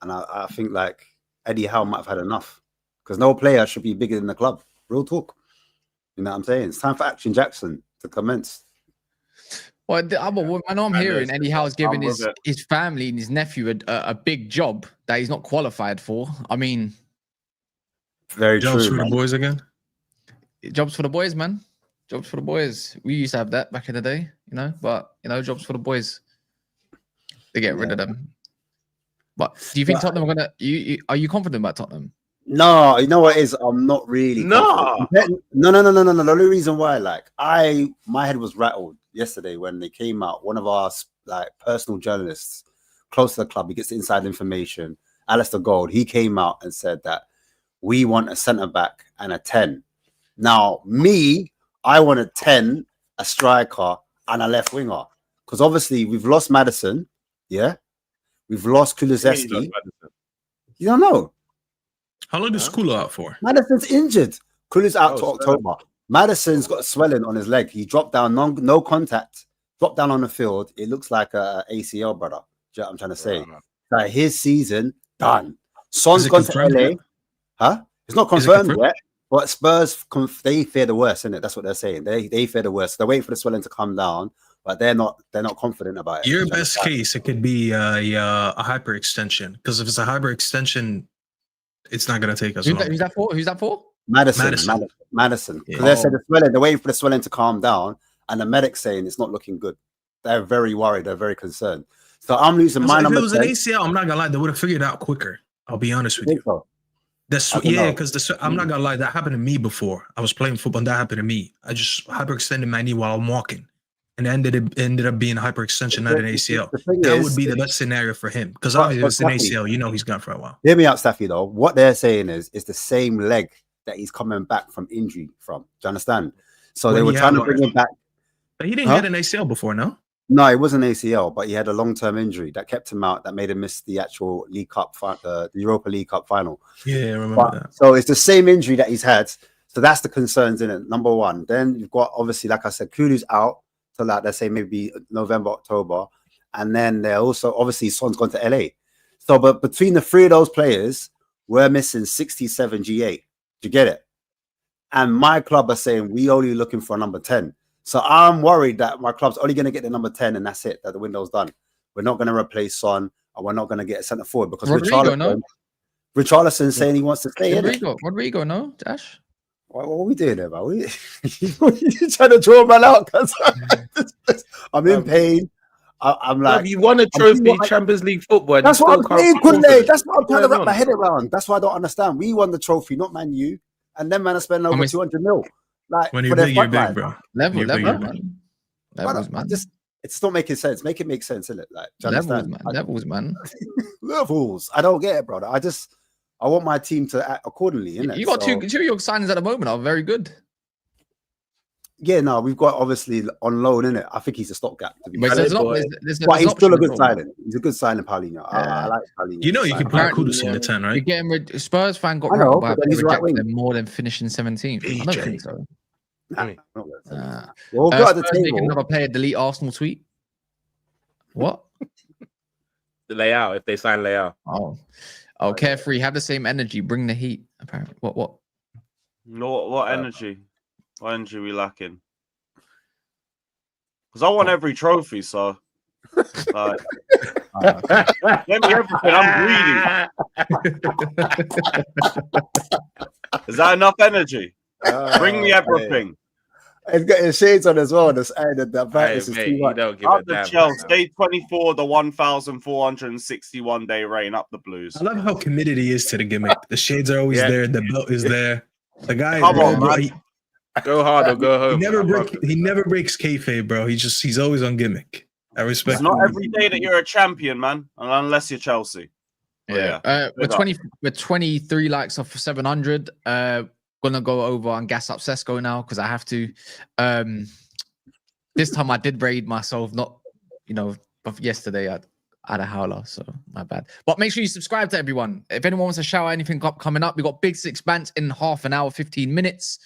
S4: and I think like Eddie Howe might have had enough because no player should be bigger than the club. Real talk. You know what I'm saying? It's time for Action Jackson to commence.
S2: Well, I know I'm hearing Eddie Howe's giving
S7: I'm with
S2: his family and his nephew a big job that he's not qualified for. I mean,
S4: Very
S6: Jobs
S4: true.
S6: for the
S4: Man.
S6: boys again.
S2: jobs for the boys, man. Jobs for the boys. We used to have that back in the day, you know. But you know, jobs for the boys. They get rid of them. But do you think Tottenham are gonna? Are you confident about Tottenham?
S4: No, you know what it is? I'm not really.
S3: No.
S4: confident. No. The only reason why, like, my head was rattled yesterday when they came out. One of our like personal journalists close to the club, he gets inside information. Alistair Gold, he came out and said that we want a centre back and a 10. Now, I want a 10, a striker, and a left winger. Because obviously we've lost Maddison, yeah. We've lost Kulusevski. You don't know.
S6: How long is school out for?
S4: Maddison's injured. Kuli's out to October. Madison's got swelling on his leg. He dropped down, no contact, dropped down on the field. It looks like a ACL, brother. Do you know what I'm trying to say? Like his season done. Son's gone to LA.
S6: Yet?
S4: Huh? It's not confirmed yet. But Spurs, they fear the worst, isn't it? That's what they're saying. They fear the worst. They're waiting for the swelling to come down, but they're not confident about it.
S6: Your best case, it could be a hyperextension. Because if it's a hyperextension, it's not going to take us long.
S2: Who's that for? Who's that for?
S4: Madison. Because they said the swelling, they're waiting for the swelling to calm down, and the medic's saying it's not looking good. They're very worried. They're very concerned. So I'm losing my number.
S6: If it was an ACL, I'm not gonna lie, they would have figured it out quicker. I'll be honest with you.
S4: So.
S6: Because I'm not gonna lie, that happened to me before. I was playing football, and that happened to me. I just hyperextended my knee while I'm walking, and it ended up being hyperextension, not an ACL. That would be the best scenario for him, because obviously it's an ACL. You know he's gone for a while.
S4: Hear me out, Staffy. Though what they're saying is it's the same leg that he's coming back from injury from. Do you understand? So they were trying to bring him back.
S6: But he didn't get an ACL before, no?
S4: No, it wasn't ACL, but he had a long-term injury that kept him out, that made him miss the actual League Cup, the Europa League Cup final.
S6: Yeah, I remember that.
S4: So it's the same injury that he's had. So that's the concerns in it. Number one. Then you've got, obviously, like I said, Kulu's out to like, let's say maybe November, October. And then they're also, obviously, Son's gone to LA. So, but between the three of those players, we're missing 67 G8. Do you get it? And my club are saying we only looking for a number 10. So I'm worried that my club's only going to get the number 10 and that's it, that the window's done. We're not going to replace Son and we're not going to get a centre forward because Richarlison's saying he wants to stay in it.
S2: Rodrigo, no, Dash?
S4: What are we doing there, man? You trying to draw a man out because I'm in pain. I'm like,
S3: you won a trophy, Champions League football.
S4: That's what I'm saying, Kunle. That's what I'm trying to wrap my head around. That's why I don't understand. We won the trophy, not Man U, and then man, I spent over 200 mil. Like
S6: when you're big, you're big, bro.
S2: Levels,
S4: man. It's not making sense. Make it make sense, isn't it? Like,
S2: levels, man.
S4: Levels. I don't get it, brother. I want my team to act accordingly. Innit?
S2: You got two of your signings at the moment are very good.
S4: Yeah, no, we've got obviously on loan, innit? I think he's a stopgap.
S2: But he's
S4: still a good signing. He's a good signing, Paulinho. I like Paulinho.
S6: You know, you can put Kudus in the 10, right?
S2: You're getting rid. Spurs fan got rattled by rejecting more than finishing 17th. I don't think so.
S4: We'll go at the table.
S2: Make another player delete Arsenal tweet. What?
S3: The Leao, if they sign Leao.
S2: Oh, carefree. Have the same energy. Bring the heat. Apparently, what?
S7: No, what energy? What energy are we lacking? Because I want every trophy, so get me everything. I'm greedy. Is that enough energy? Bring me everything.
S4: It's got his shades on as well. The brightness is too much.
S7: Up the Chelsea, day 24, the 1,461 day reign. Up the Blues.
S6: I love how committed he is to the gimmick. The shades are always there. The belt is there. The guy.
S7: Come on, man.
S3: Go hard or go home.
S6: He never breaks kayfabe, bro. He's always on gimmick. I respect.
S7: It's not every day that you're a champion, man, unless you're Chelsea.
S2: Yeah. We're 23 likes off 700. Gonna go over and gas up Sesko now because I have to. This time I did raid myself, not but yesterday I had a howler, so my bad. But make sure you subscribe to everyone. If anyone wants to shout anything up coming up, we got Big Six Bants in half an hour, 15 minutes.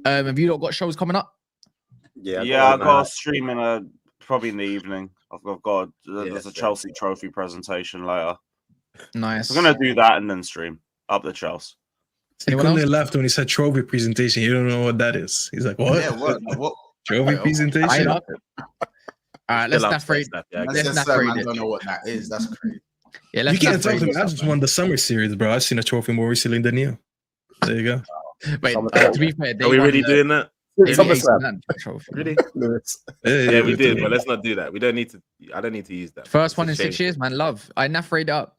S2: Have you not got shows coming up?
S3: Yeah,
S7: I got a stream in probably in the evening. I've got there's a Chelsea trophy presentation later.
S2: Nice.
S7: I'm gonna do that and then stream up the Chelsea.
S6: He couldn't left when he said trophy presentation. You don't know what that is. He's like, what?
S5: Yeah, what?
S6: Trophy presentation?
S2: All right, let's not afraid.
S5: Let's not afraid. I don't know what that is. That's crazy.
S2: Yeah, let's
S6: you can't talk to me. I just won the summer series, bro. I've seen a trophy more recently than you. There you go.
S2: Wait, to be fair,
S3: are we really doing that?
S2: Really?
S3: Yeah, we did, but let's not do that. We don't need to. I don't need to use that.
S2: First one in 6 years, man. Love. I nafrayed up.